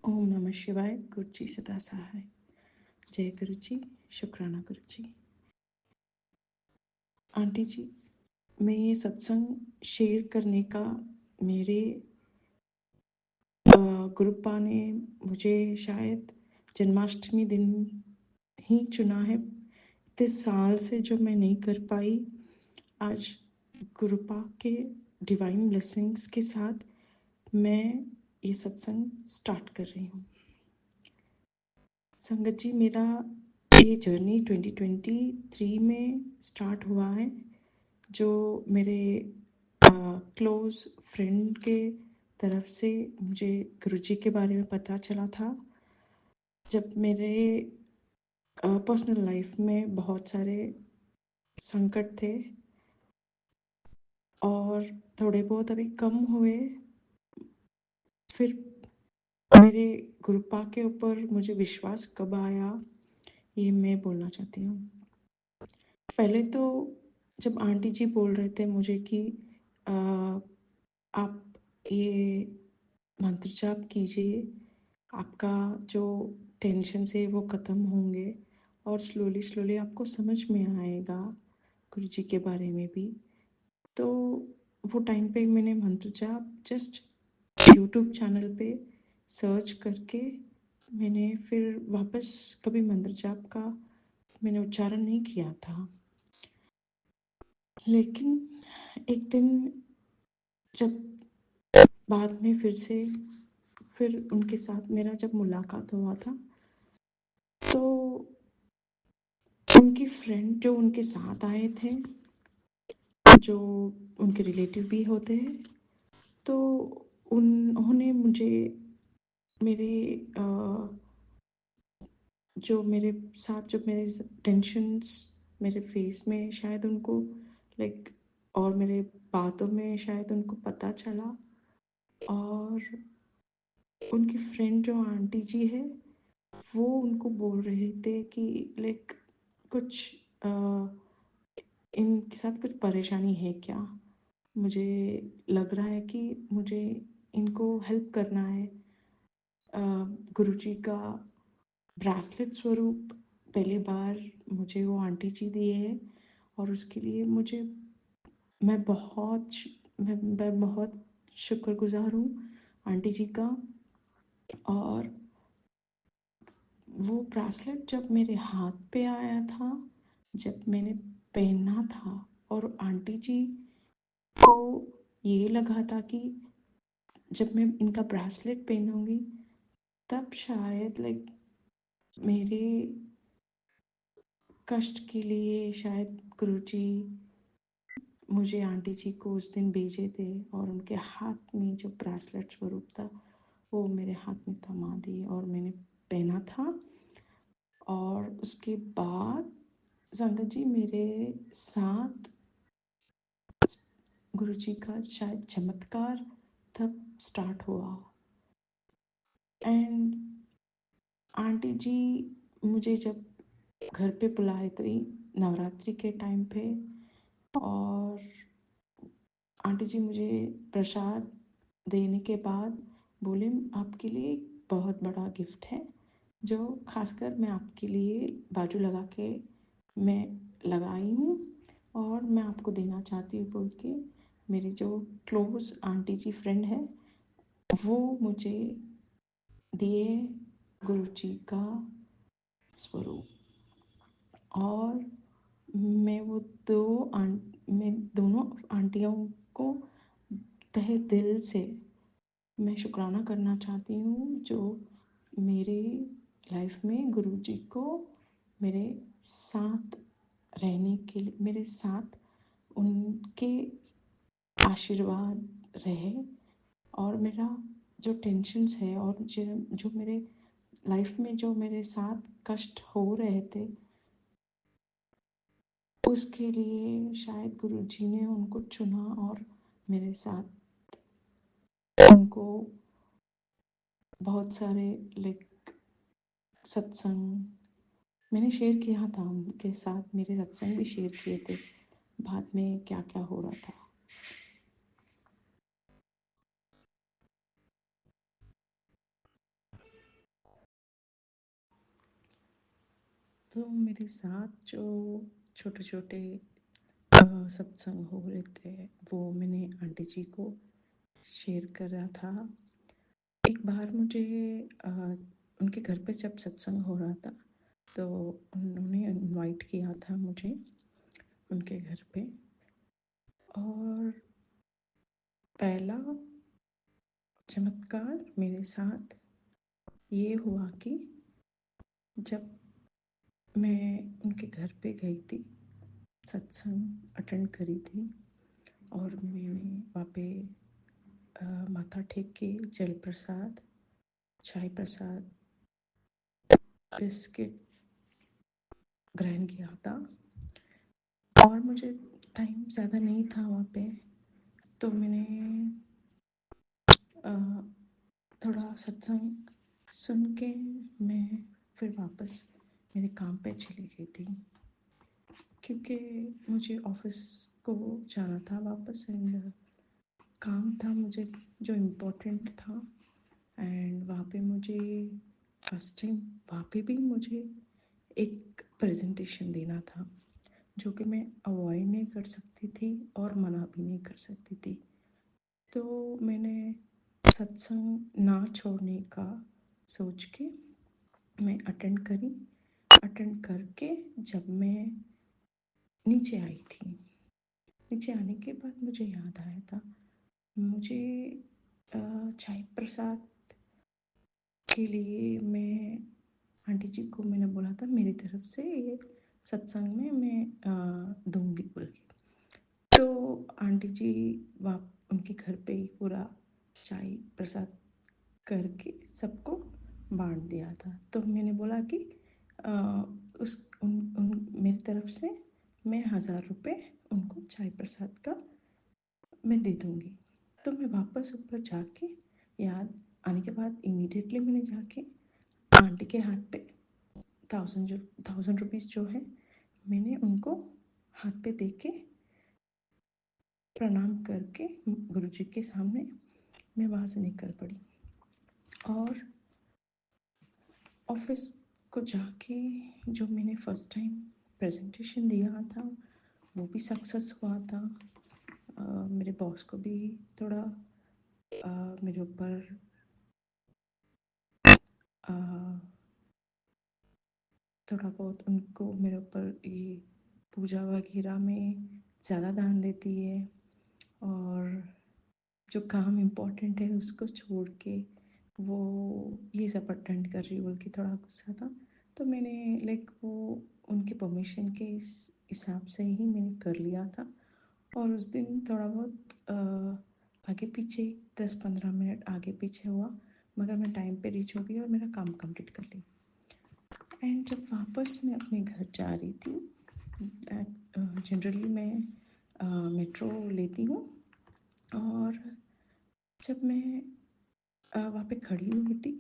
[SPEAKER 2] ओम नमः शिवाय, गुरु जी सदा सहाय। जय गुरु जी, शुक्राना गुरु जी। आंटी जी, मैं ये सत्संग शेयर करने का मेरे गुरुपा ने मुझे शायद जन्माष्टमी दिन ही चुना है। इतने साल से जो मैं नहीं कर पाई, आज गुरुपा के डिवाइन ब्लेसिंग्स के साथ मैं ये सत्संग स्टार्ट कर रही हूँ। संगत जी, मेरा ये जर्नी 2023 में स्टार्ट हुआ है, जो मेरे क्लोज फ्रेंड के तरफ से मुझे गुरुजी के बारे में पता चला था। जब मेरे पर्सनल लाइफ में बहुत सारे संकट थे और थोड़े बहुत अभी कम हुए, फिर मेरे गुरुपा के ऊपर मुझे विश्वास कब आया, ये मैं बोलना चाहती हूँ। पहले तो जब आंटी जी बोल रहे थे मुझे कि आप ये मंत्र जाप कीजिए, आपका जो टेंशन से वो ख़त्म होंगे और स्लोली स्लोली आपको समझ में आएगा गुरुजी के बारे में भी। तो वो टाइम पे मैंने मंत्र जाप जस्ट यूट्यूब चैनल पे सर्च करके मैंने फिर वापस कभी मंत्र जाप का मैंने उच्चारण नहीं किया था। लेकिन एक दिन जब बाद में फिर उनके साथ मेरा जब मुलाकात हुआ था, तो उनकी फ्रेंड जो उनके साथ आए थे, जो उनके रिलेटिव भी होते हैं, तो उन्होंने मुझे मेरे जो मेरे साथ जो मेरे टेंशन्स मेरे फेस में शायद उनको लाइक और मेरे बातों में शायद उनको पता चला, और
[SPEAKER 7] उनकी फ्रेंड जो आंटी जी है वो उनको बोल रहे थे कि लाइक कुछ अ, इनके साथ कुछ परेशानी है क्या, मुझे लग रहा है कि मुझे इनको हेल्प करना है। गुरुजी का ब्रेसलेट स्वरूप पहली बार मुझे वो आंटी जी दिए हैं और उसके लिए मैं बहुत मैं बहुत शुक्रगुजार हूँ आंटी जी का। और वो ब्रेसलेट जब मेरे हाथ पे आया था, जब मैंने पहना था और आंटी जी को ये लगा था कि जब मैं इनका ब्रेसलेट पहनूंगी तब शायद लाइक मेरे कष्ट के लिए शायद गुरुजी मुझे आंटी जी को उस दिन भेजे थे और उनके हाथ में जो ब्रेसलेट स्वरूप था वो मेरे हाथ में थमा दिए और मैंने पहना था। और उसके बाद संगत जी मेरे साथ गुरुजी का शायद चमत्कार तब स्टार्ट हुआ। एंड आंटी जी मुझे जब घर पे बुलाए थे नवरात्रि के टाइम पे, और आंटी जी मुझे प्रसाद देने के बाद बोले आपके लिए एक बहुत बड़ा गिफ्ट है जो खासकर मैं आपके लिए बाजू लगा के मैं लगाई हूँ और मैं आपको देना चाहती हूँ बोल के मेरी जो क्लोज आंटी जी फ्रेंड है वो मुझे दिए गुरु जी का स्वरूप। और मैं वो मैं दोनों आंटियों को तहे दिल से मैं शुक्राना करना चाहती हूँ जो मेरे लाइफ में गुरुजी को मेरे साथ रहने के लिए, मेरे साथ उनके आशीर्वाद रहे। और मेरा जो टेंशन्स है और जो मेरे लाइफ में जो मेरे साथ कष्ट हो रहे थे उसके लिए शायद गुरुजी ने उनको चुना और मेरे साथ उनको बहुत सारे लाइक सत्संग मैंने शेयर किया था, उनके साथ मेरे सत्संग भी शेयर किए थे बाद में क्या क्या हो रहा था। तो मेरे साथ जो छोटे छोटे सत्संग हो रहे थे वो मैंने आंटी जी को शेयर करा था। एक बार मुझे उनके घर पे जब सत्संग हो रहा था तो उन्होंने इनवाइट किया था मुझे उनके घर पे। और पहला चमत्कार मेरे साथ ये हुआ कि जब मैं उनके घर पे गई थी, सत्संग अटेंड करी थी और मैंने वहाँ पे माथा टेक के जल प्रसाद, चाय प्रसाद, बिस्किट ग्रहण किया था। और मुझे टाइम ज़्यादा नहीं था वहाँ पे, तो मैंने थोड़ा सत्संग सुन के मैं फिर वापस मेरे काम पे चली गई थी क्योंकि मुझे ऑफिस को जाना था वापस। एंड काम था मुझे जो इम्पोर्टेंट था। एंड वहाँ पे मुझे फर्स्ट टाइम वहाँ पे भी मुझे एक प्रेजेंटेशन देना था जो कि मैं अवॉइड नहीं कर सकती थी और मना भी नहीं कर सकती थी। तो मैंने सत्संग ना छोड़ने का सोच के मैं अटेंड करी। अटेंड करके जब मैं नीचे आई थी, नीचे आने के बाद मुझे याद आया था मुझे चाय प्रसाद के लिए मैं आंटी जी को मैंने बोला था मेरी तरफ से ये सत्संग में मैं दूंगी बोल के। तो आंटी जी वहाँ उनके घर पे ही पूरा चाय प्रसाद करके सबको बांट दिया था। तो मैंने बोला कि आ, मेरी तरफ से मैं 1000 रुपये उनको चाय प्रसाद का मैं दे दूँगी। तो मैं वापस ऊपर जाके याद आने के बाद इमीडिएटली मैंने जाके आंटी के हाथ पे 1000 रुपीज़ जो है मैंने उनको हाथ पे दे के प्रणाम करके गुरुजी के सामने मैं वहाँ से निकल पड़ी। और ऑफिस को जाके जो मैंने फर्स्ट टाइम प्रेजेंटेशन दिया था वो भी सक्सेस हुआ था। मेरे बॉस को भी थोड़ा मेरे ऊपर थोड़ा बहुत उनको मेरे ऊपर ये पूजा वगैरह में ज़्यादा ध्यान देती है और जो काम इम्पोर्टेंट है उसको छोड़ के वो ये सब अटेंड कर रही बोल के थोड़ा गुस्सा था। तो मैंने लाइक वो उनके परमिशन के हिसाब से ही मैंने कर लिया था। और उस दिन थोड़ा बहुत आगे पीछे 10-15 मिनट आगे पीछे हुआ मगर मैं टाइम पे रीच हो गई और मेरा काम कंप्लीट कर लिया। एंड जब वापस मैं अपने घर जा रही थी, जनरली मैं मेट्रो लेती हूँ और जब मैं वहाँ पे खड़ी हुई थी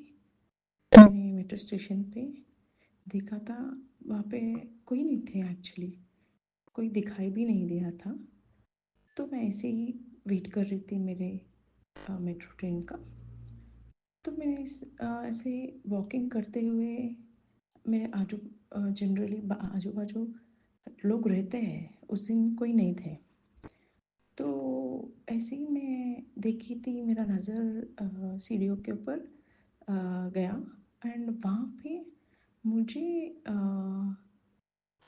[SPEAKER 7] मैंने मेट्रो स्टेशन पे देखा था वहाँ पे कोई नहीं थे, एक्चुअली कोई दिखाई भी नहीं दिया था। तो मैं ऐसे ही वेट कर रही थी मेरे मेट्रो ट्रेन का। तो मैंने ऐसे वॉकिंग करते हुए मेरे जनरली आजू बाजू लोग रहते हैं, उस दिन कोई नहीं थे। तो ऐसे ही मैं देखी थी, मेरा नज़र सीढ़ियों के ऊपर गया एंड वहाँ पे मुझे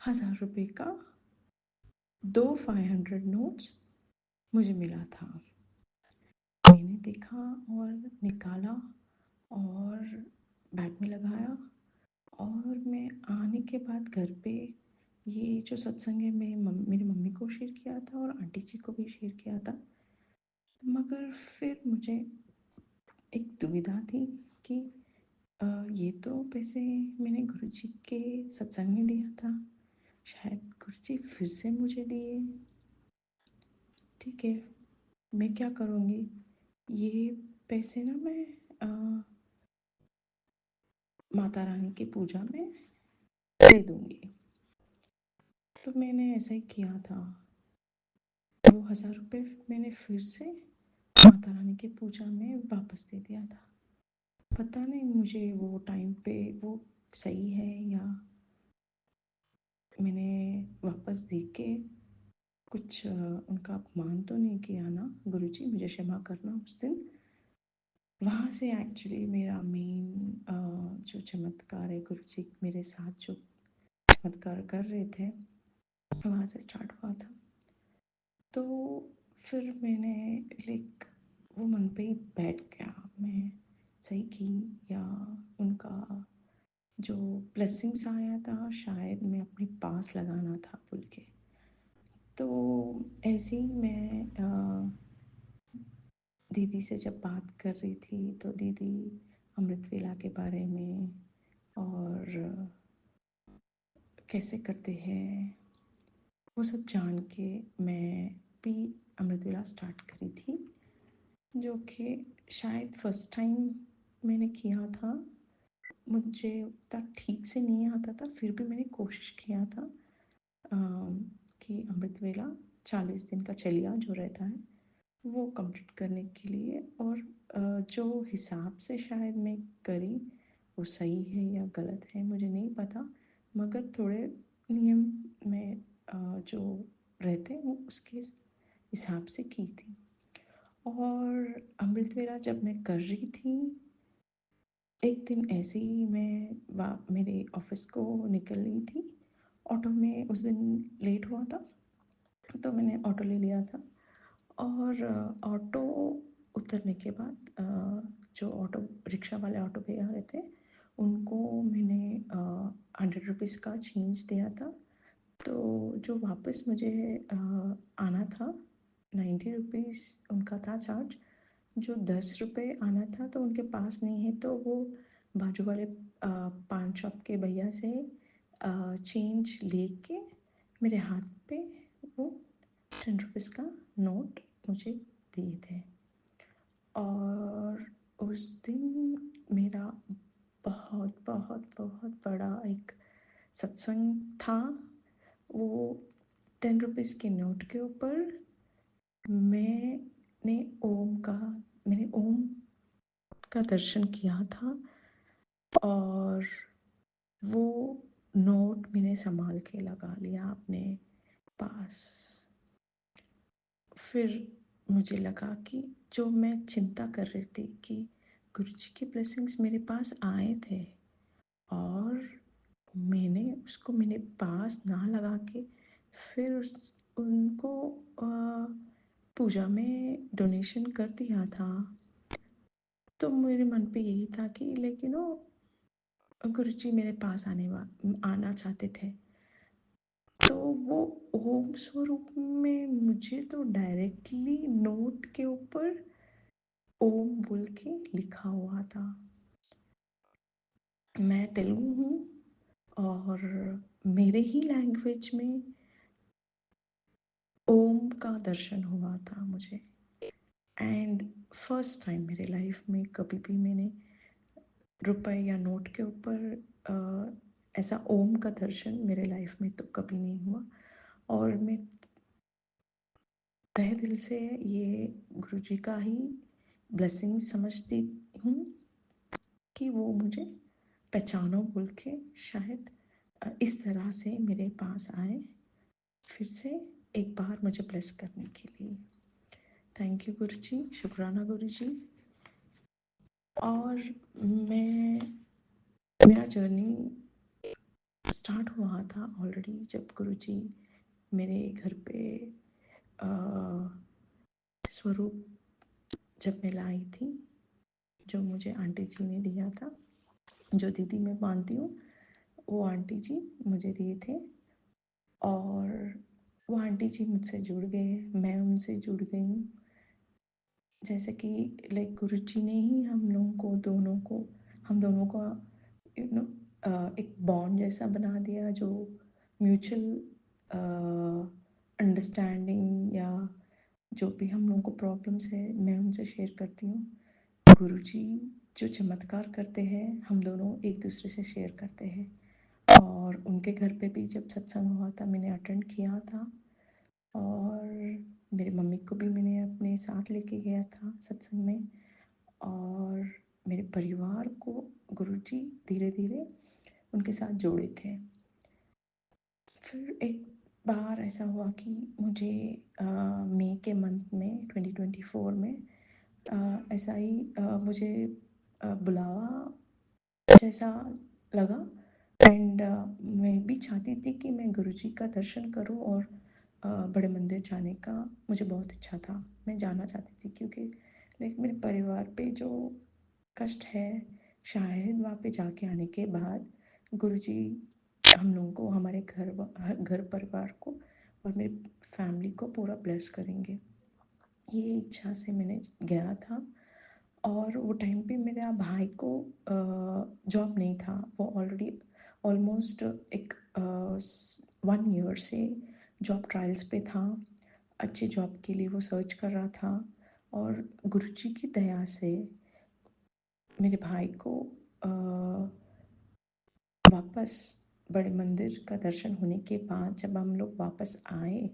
[SPEAKER 7] 1000 रुपये का 2 500 नोट्स मुझे मिला था। मैंने देखा और निकाला और बैग में लगाया और मैं आने के बाद घर पे ये जो सत्संग है मेरी मम्मी को शेयर किया था और आंटी जी को भी शेयर किया था। मगर फिर मुझे एक दुविधा थी कि ये तो पैसे मैंने गुरुजी के सत्संग में दिया था, शायद गुरुजी फिर से मुझे दिए। ठीक है, मैं क्या करूँगी, ये पैसे ना मैं माता रानी की पूजा में दे दूँगी। तो मैंने ऐसा ही किया था, वो 1000 रुपये मैंने फिर से माता रानी की पूजा में वापस दे दिया था। पता नहीं मुझे वो टाइम पे वो सही है या मैंने वापस दे के कुछ उनका अपमान तो नहीं किया ना। गुरुजी मुझे क्षमा करना। उस दिन वहाँ से एक्चुअली मेरा मेन जो चमत्कार है, गुरुजी मेरे साथ जो चमत्कार कर रहे थे वहाँ से स्टार्ट हुआ था। तो फिर मैंने लाइक वो मन पे ही बैठ गया, मैं सही की या उनका जो ब्लेसिंग्स आया था शायद मैं अपने पास लगाना था बोल के। तो ऐसे ही मैं दीदी से जब बात कर रही थी तो दीदी अमृत वेला के बारे में और कैसे करते हैं वो सब जान के मैं भी अमृत वेला स्टार्ट करी थी, जो कि शायद फर्स्ट टाइम मैंने किया था। मुझे उतना ठीक से नहीं आता था, फिर भी मैंने कोशिश किया था कि अमृत वेला 40 दिन का चलिया जो रहता है वो कंप्लीट करने के लिए। और जो हिसाब से शायद मैं करी वो सही है या गलत है मुझे नहीं पता, मगर थोड़े नियम में जो रहते हैं वो उसके हिसाब से की थी। और अमृत वेला जब मैं कर रही थी एक दिन ऐसे ही मैं मेरे ऑफिस को निकल रही थी, ऑटो में उस दिन लेट हुआ था तो मैंने ऑटो ले लिया था। और ऑटो उतरने के बाद जो ऑटो रिक्शा वाले ऑटो भैया रहते हैं उनको मैंने 100 रुपीज़ का चेंज दिया था। तो जो वापस मुझे आना था 90 रुपीज़ उनका था चार्ज। जो 10 रुपये आना था तो उनके पास नहीं है, तो वो बाजू वाले पान शॉप के भैया से चेंज लेके मेरे हाथ पे वो 10 रुपीज़ का नोट मुझे दिए थे। और उस दिन मेरा बहुत बहुत बहुत बड़ा एक सत्संग था। वो 10 रुपीज़ के नोट के ऊपर मैंने ओम का दर्शन किया था, और वो नोट मैंने संभाल के लगा लिया अपने पास। फिर मुझे लगा कि जो मैं चिंता कर रही थी कि गुरुजी की ब्लेसिंग्स मेरे पास आए थे, और मैंने उसको मेरे पास ना लगा के फिर उनको पूजा में डोनेशन कर दिया था। तो मेरे मन पे यही था कि लेकिन गुरुजी मेरे पास आना चाहते थे। तो वो ओम स्वरूप में मुझे तो डायरेक्टली नोट के ऊपर ओम बोल के लिखा हुआ था। मैं तेलुगु हूँ, और मेरे ही लैंग्वेज में ओम का दर्शन हुआ था मुझे। एंड फर्स्ट टाइम मेरे लाइफ में कभी भी मैंने रुपए या नोट के ऊपर ऐसा ओम का दर्शन मेरे लाइफ में तो कभी नहीं हुआ। और मैं तहे दिल से ये गुरुजी का ही ब्लेसिंग समझती हूँ कि वो मुझे पहचानो बोल के शायद इस तरह से मेरे पास आए, फिर से एक बार मुझे ब्लेस करने के लिए। थैंक यू गुरुजी, शुक्राना गुरुजी। और मेरा जर्नी स्टार्ट हुआ था ऑलरेडी जब गुरुजी मेरे घर पे स्वरूप जब मैं लाई थी, जो मुझे आंटी जी ने दिया था, जो दीदी मैं मानती हूँ वो आंटी जी मुझे दिए थे। और वो आंटी जी मुझसे जुड़ गए, मैं उनसे जुड़ गई हूँ। जैसे कि लाइक गुरुजी ने ही हम दोनों का यू नो एक बॉन्ड जैसा बना दिया, जो म्यूचुअल अंडरस्टैंडिंग या जो भी हम लोगों को प्रॉब्लम्स है मैं उनसे शेयर करती हूँ। गुरुजी जो चमत्कार करते हैं हम दोनों एक दूसरे से शेयर करते हैं। और उनके घर पे भी जब सत्संग हुआ था मैंने अटेंड किया था, और मेरी मम्मी को भी मैंने अपने साथ लेके गया था सत्संग में। और मेरे परिवार को गुरुजी धीरे धीरे उनके साथ जोड़े थे। फिर एक बार ऐसा हुआ कि मुझे मई के मंथ में 2024 में ऐसा ही मुझे बुलावा जैसा लगा। एंड मैं भी चाहती थी कि मैं गुरुजी का दर्शन करूं, और बड़े मंदिर जाने का मुझे बहुत इच्छा था। मैं जाना चाहती थी क्योंकि लाइक मेरे परिवार पे जो कष्ट है, शायद वहाँ पे जाके आने के बाद गुरुजी हम लोगों को, हमारे घर परिवार को और मेरी फैमिली को पूरा ब्लेस करेंगे। ये इच्छा से मैंने गया था। और वो टाइम पे मेरा भाई को जॉब नहीं था, वो ऑलरेडी ऑलमोस्ट एक 1 ईयर से जॉब ट्रायल्स पे था, अच्छी जॉब के लिए वो सर्च कर रहा था। और गुरुजी की दया से मेरे भाई को वापस बड़े मंदिर का दर्शन होने के बाद जब हम लोग वापस आए,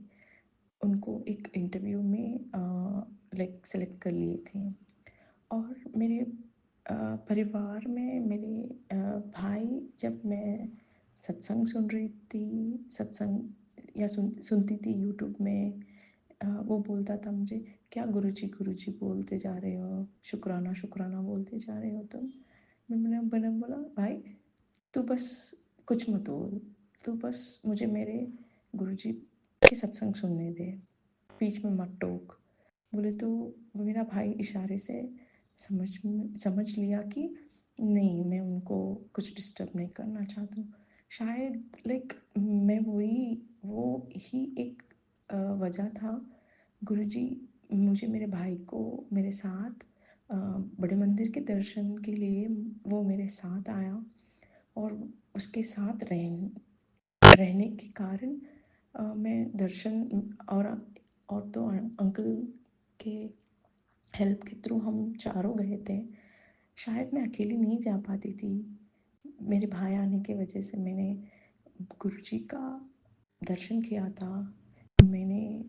[SPEAKER 7] उनको एक इंटरव्यू में लाइक सेलेक्ट कर लिए थे। और मेरे परिवार में मेरे भाई, जब मैं सत्संग सुन रही थी, सत्संग या सुनती थी यूट्यूब में, वो बोलता था मुझे, क्या गुरुजी गुरुजी बोलते जा रहे हो, शुक्राना शुक्राना बोलते जा रहे हो तुम। मैंने बोला भाई तू बस कुछ मत बोल, तू बस मुझे मेरे गुरुजी के सत्संग सुनने दे, बीच में मत टोक। बोले तो मेरा भाई इशारे से समझ लिया कि नहीं, मैं उनको कुछ डिस्टर्ब नहीं करना चाहता हूँ। शायद लाइक मैं वो ही एक वजह था। गुरुजी मुझे, मेरे भाई को मेरे साथ बड़े मंदिर के दर्शन के लिए वो मेरे साथ आया, और उसके साथ रहने के कारण मैं दर्शन और तो अंकल के हेल्प के थ्रू हम चारों गए थे। शायद मैं अकेली नहीं जा पाती थी। मेरे भाई आने की वजह से मैंने गुरुजी का दर्शन किया था। मैंने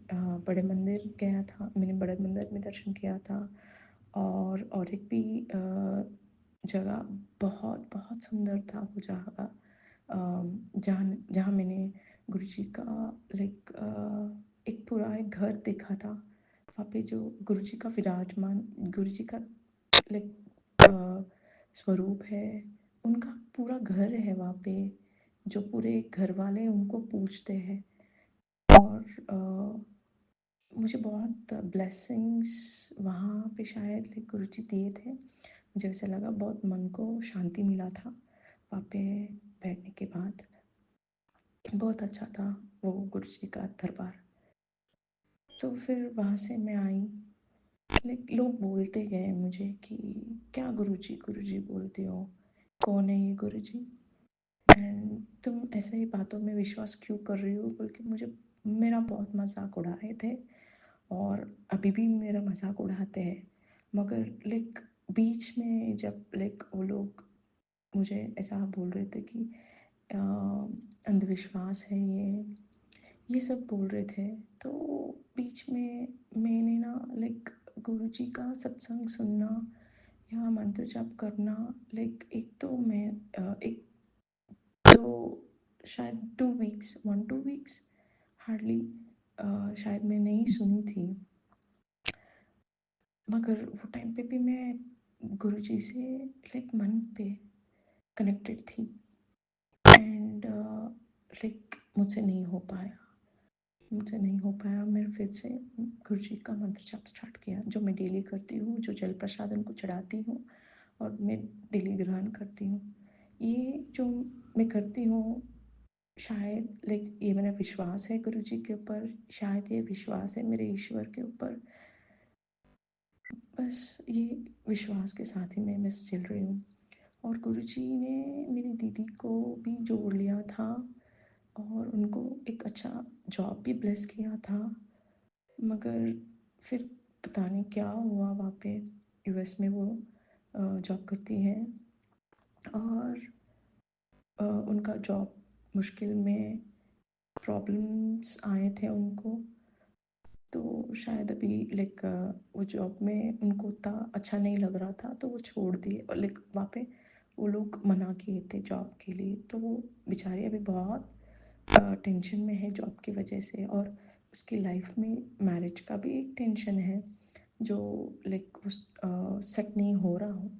[SPEAKER 7] बड़े मंदिर गया था, मैंने बड़े मंदिर में दर्शन किया था। और एक भी जगह बहुत बहुत सुंदर था वो जगह, जहाँ जहाँ मैंने गुरुजी का लाइक एक पूरा एक घर देखा था। वहाँ पे जो गुरुजी का विराजमान, गुरुजी का लाइक स्वरूप है, उनका पूरा घर है वहाँ पे, जो पूरे घर वाले उनको पूजते हैं। और मुझे बहुत ब्लेसिंग्स वहाँ पे शायद लाइक गुरुजी दिए थे। मुझे ऐसा लगा, बहुत मन को शांति मिला था वहाँ पे बैठने के बाद। बहुत अच्छा था वो गुरुजी का दरबार। तो फिर वहाँ से मैं आई, लाइक लोग बोलते गए मुझे कि क्या गुरुजी बोलती हो, कौन है ये गुरुजी, एंड तुम ऐसे ही बातों में विश्वास क्यों कर रही हो बोल के मुझे मेरा बहुत मजाक उड़ा रहे थे। और अभी भी मेरा मजाक उड़ाते हैं। मगर लाइक बीच में जब लाइक वो लोग मुझे ऐसा बोल रहे थे कि अंधविश्वास है ये सब बोल रहे थे, तो बीच में मैंने ना लाइक गुरुजी का सत्संग सुनना या मंत्र जाप करना, लाइक एक तो मैं एक तो शायद 2 वीक्स 1 2 वीक्स हार्डली शायद मैं नहीं सुनी थी। मगर वो टाइम पे भी मैं गुरुजी से लाइक मन पे कनेक्टेड थी। एंड लाइक मुझसे नहीं हो पाया। मैं फिर से गुरुजी का मंत्र जाप स्टार्ट किया, जो मैं डेली करती हूँ, जो जल प्रसाद उनको चढ़ाती हूँ और मैं डेली ग्रहण करती हूँ। ये जो मैं करती हूँ, शायद लाइक ये मेरा विश्वास है गुरुजी के ऊपर, शायद ये विश्वास है मेरे ईश्वर के ऊपर। बस ये विश्वास के साथ ही मैं बस चल रही हूँ। और गुरुजी ने मेरी दीदी को भी जोड़ लिया था और उनको एक अच्छा जॉब भी ब्लेस किया था। मगर फिर पता नहीं क्या हुआ वहाँ पे, यूएस में वो जॉब करती हैं और उनका जॉब मुश्किल में, प्रॉब्लम्स आए थे उनको। तो शायद अभी लाइक वो जॉब में उनको उतना अच्छा नहीं लग रहा था, तो वो छोड़ दिए। और लाइक वहाँ पे वो लोग मना किए थे जॉब के लिए, तो वो बेचारी अभी बहुत टेंशन में है जॉब की वजह से। और उसकी लाइफ में मैरिज का भी एक टेंशन है, जो लाइक उस सेट नहीं हो रहा हो।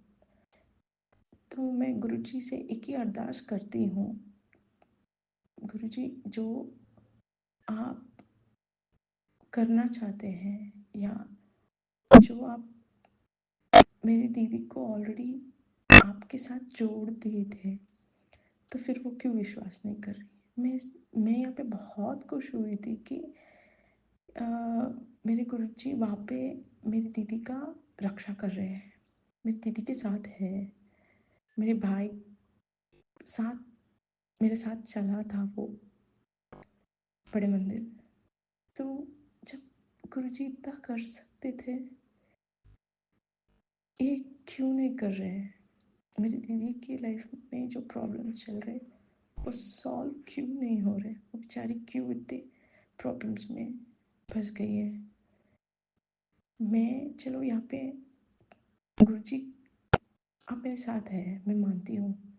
[SPEAKER 7] तो मैं गुरुजी से एक ही अरदास करती हूँ, गुरुजी जो आप करना चाहते हैं, या जो आप मेरी दीदी को ऑलरेडी आपके साथ जोड़ दिए थे, तो फिर वो क्यों विश्वास नहीं कर रही। मैं यहाँ पे बहुत खुश हुई थी कि अ, मेरे गुरुजी वहाँ पे मेरी दीदी का रक्षा कर रहे हैं, मेरी दीदी के साथ है। मेरे भाई साथ मेरे साथ चला था वो बड़े मंदिर। तो जब गुरुजी इतना कर सकते थे, ये क्यों नहीं कर रहे हैं। मेरी दीदी की लाइफ में जो प्रॉब्लम चल रहे, वो सॉल्व क्यों नहीं हो रहे, वो बेचारी क्यों इतने प्रॉब्लम्स में फंस गई है। मैं चलो यहाँ पे गुरुजी आप मेरे साथ हैं, मैं मानती हूँ,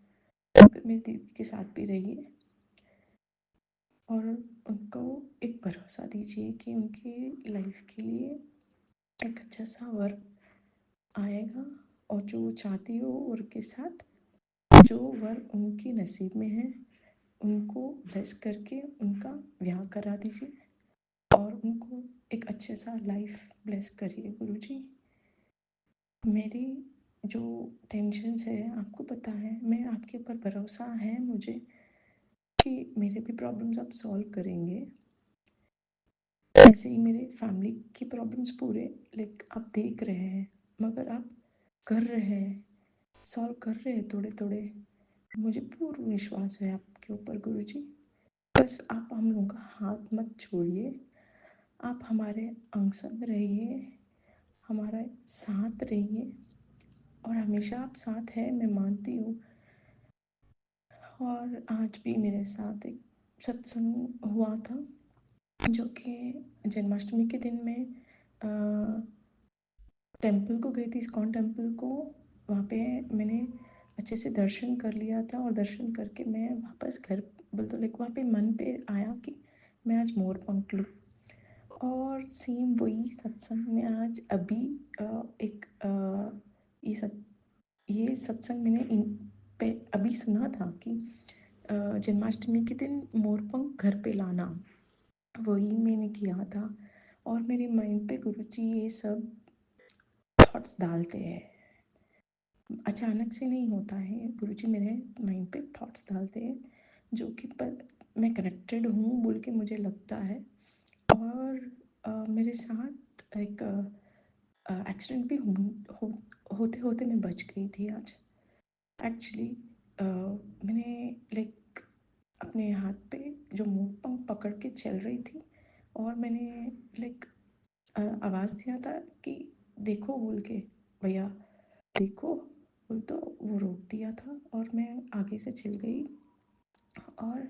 [SPEAKER 7] मगर मेरी दीदी के साथ भी रहिए और उनको एक भरोसा दीजिए कि उनकी लाइफ के लिए एक अच्छा सा वर्क आएगा, और जो वो चाहती हो वर के साथ, जो वर उनके नसीब में है, उनको ब्लेस करके उनका ब्याह करा दीजिए और उनको एक अच्छे सा लाइफ ब्लेस करिए गुरुजी। मेरी जो टेंशन्स है आपको पता है, मैं आपके ऊपर भरोसा है मुझे कि मेरे भी प्रॉब्लम्स आप सॉल्व करेंगे। ऐसे ही मेरे फैमिली की प्रॉब्लम्स पूरे लाइक आप देख रहे हैं, मगर आप कर रहे हैं, सॉल्व कर रहे हैं थोड़े थोड़े। मुझे पूर्ण विश्वास है आपके ऊपर गुरुजी। बस आप हम लोगों का हाथ मत छोड़िए, आप हमारे अंग संग रहिए, हमारे साथ रहिए और हमेशा आप साथ हैं, मैं मानती हूँ। और आज भी मेरे साथ एक सत्संग हुआ था, जो कि जन्माष्टमी के दिन मैं टेम्पल को गई थी, इस्कॉन टेम्पल को। वहाँ पे मैंने अच्छे से दर्शन कर लिया था, और दर्शन करके मैं वापस घर बोल तो लाइक वहाँ पे मन पे आया कि मैं आज मोर पंख लूँ। और सेम वही सत्संग में आज अभी एक ये ये सत्संग मैंने इन पे अभी सुना था कि जन्माष्टमी के दिन मोर पंख घर पे लाना, वही मैंने किया था। और मेरे माइंड पे गुरुजी ये सब थॉट्स डालते हैं, अचानक से नहीं होता है। गुरुजी मेरे माइंड पे थॉट्स डालते हैं, जो कि पर मैं कनेक्टेड हूँ बोल के मुझे लगता है। और मेरे साथ एक एक्सीडेंट भी होते होते मैं बच गई थी आज। एक्चुअली मैंने लाइक अपने हाथ पे जो मुंह पंख पकड़ के चल रही थी, और मैंने लाइक आवाज़ दिया था कि देखो बोल के, भैया देखो बोल, तो वो रोक दिया था और मैं आगे से चल गई। और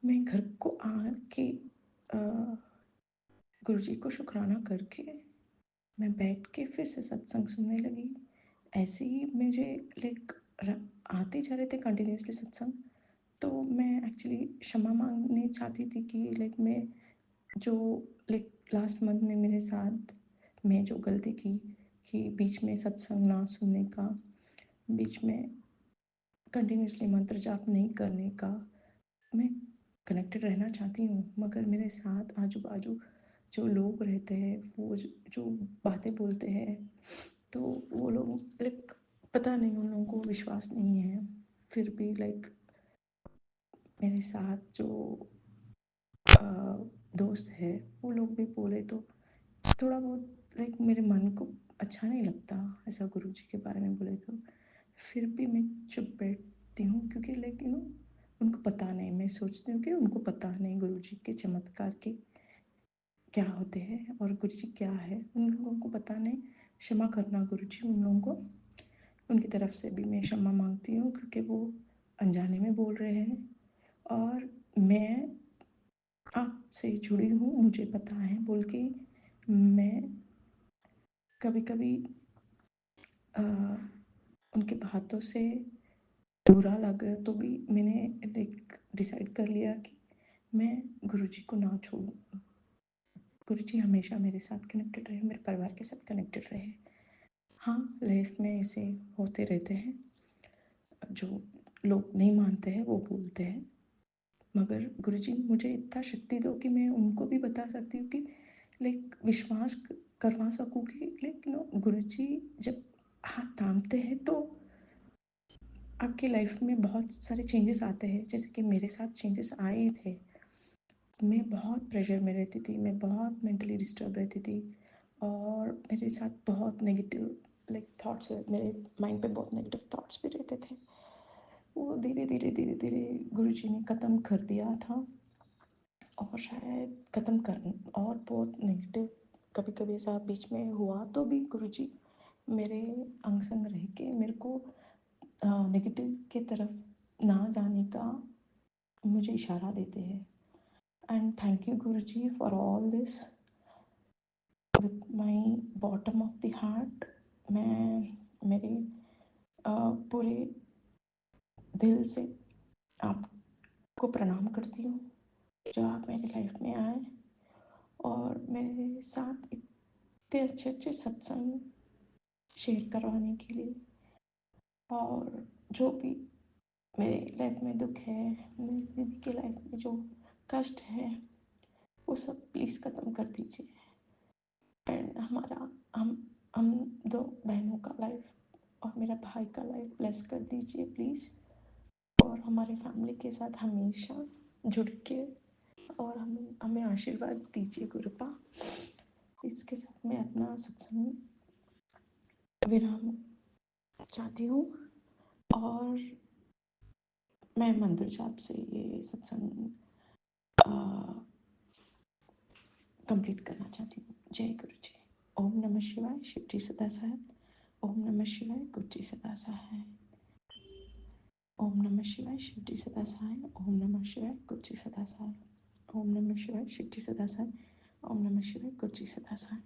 [SPEAKER 7] मैं घर को आके गुरुजी को शुक्राना करके मैं बैठ के फिर से सत्संग सुनने लगी। ऐसे ही मुझे लाइक आते जा रहे थे कंटिन्यूसली सत्संग, तो मैं एक्चुअली क्षमा मांगने चाहती थी कि लाइक मैं जो लाइक लास्ट मंथ में मेरे साथ मैं जो गलती की कि बीच में सत्संग ना सुनने का, बीच में कंटिन्यूसली मंत्र जाप नहीं करने का। मैं कनेक्टेड रहना चाहती हूँ, मगर मेरे साथ आजू बाजू जो लोग रहते हैं वो जो बातें बोलते हैं, तो वो लोग लाइक पता नहीं उन लोगों को विश्वास नहीं है। फिर भी लाइक मेरे साथ जो दोस्त है वो लोग भी बोले तो थोड़ा बहुत लाइक मेरे मन को अच्छा नहीं लगता ऐसा गुरुजी के बारे में बोले तो। फिर भी मैं चुप बैठती हूँ, क्योंकि लाइक उनको पता नहीं, मैं सोचती हूँ कि उनको पता नहीं गुरुजी के चमत्कार के क्या होते हैं और गुरुजी क्या है, उन लोगों को पता नहीं। क्षमा करना गुरुजी, उन लोगों को उनकी तरफ से भी मैं क्षमा मांगती हूँ, क्योंकि वो अनजाने में बोल रहे हैं। और मैं आपसे जुड़ी हूँ, मुझे पता है बोल के मैं कभी कभी उनके बातों से बुरा लगा तो भी मैंने लाइक डिसाइड कर लिया कि मैं गुरुजी को ना छोड़ूं। गुरुजी हमेशा मेरे साथ कनेक्टेड रहे, मेरे परिवार के साथ कनेक्टेड रहे। हाँ, लाइफ में ऐसे होते रहते हैं, जो लोग नहीं मानते हैं वो बोलते हैं, मगर गुरुजी मुझे इतना शक्ति दो कि मैं उनको भी बता सकती हूँ कि लाइक विश्वास करवा सकूँ कि लाइक गुरुजी जब हाथ थामते हैं तो आपकी लाइफ में बहुत सारे चेंजेस आते हैं। जैसे कि मेरे साथ चेंजेस आए थे, मैं बहुत प्रेशर में रहती थी, मैं बहुत मेंटली डिस्टर्ब रहती थी, और मेरे साथ बहुत नेगेटिव लाइक थॉट्स, मेरे माइंड पे बहुत नेगेटिव थॉट्स भी रहते थे। वो धीरे धीरे धीरे धीरे गुरुजी ने ख़त्म कर दिया था, और शायद ख़त्म कर, और बहुत नेगेटिव कभी कभी ऐसा बीच में हुआ तो भी गुरुजी मेरे अंग संग रह के मेरे को नेगेटिव के तरफ ना जाने का मुझे इशारा देते हैं। And thank you Guruji for all this with my bottom of the heart. मैं मेरे पूरे दिल से आपको प्रणाम करती हूँ, जो आप मेरी लाइफ में आए और मेरे साथ इतने अच्छे अच्छे सत्संग शेयर करवाने के लिए। और जो भी मेरी लाइफ में दुख है, मेरी दीदी की लाइफ में जो कष्ट है, वो सब प्लीज़ ख़त्म कर दीजिए। एंड हमारा हम दो बहनों का लाइफ और मेरा भाई का लाइफ ब्लेस कर दीजिए प्लीज़। और हमारे फैमिली के साथ हमेशा जुड़ के और हमें आशीर्वाद दीजिए गुरुपा। इसके साथ मैं अपना सत्संग विराम चाहती हूँ, और मैं मंत्र जाप से ये सत्संग कंप्लीट करना चाहती हूँ। जय गुरु जी। ओम नमः शिवाय। शिव जी सदा साहेब। ओम नमः शिवाय गुरुजी सदा सहाय। ओम नमः शिवाय शिवजी सदा सहाय। ओम नमः शिवाय गुरुजी सदा सहाय। ओम नमः शिवाय शिवजी सदा सहाय। ओम नमः शिवाय गुरुजी सदा सहाय।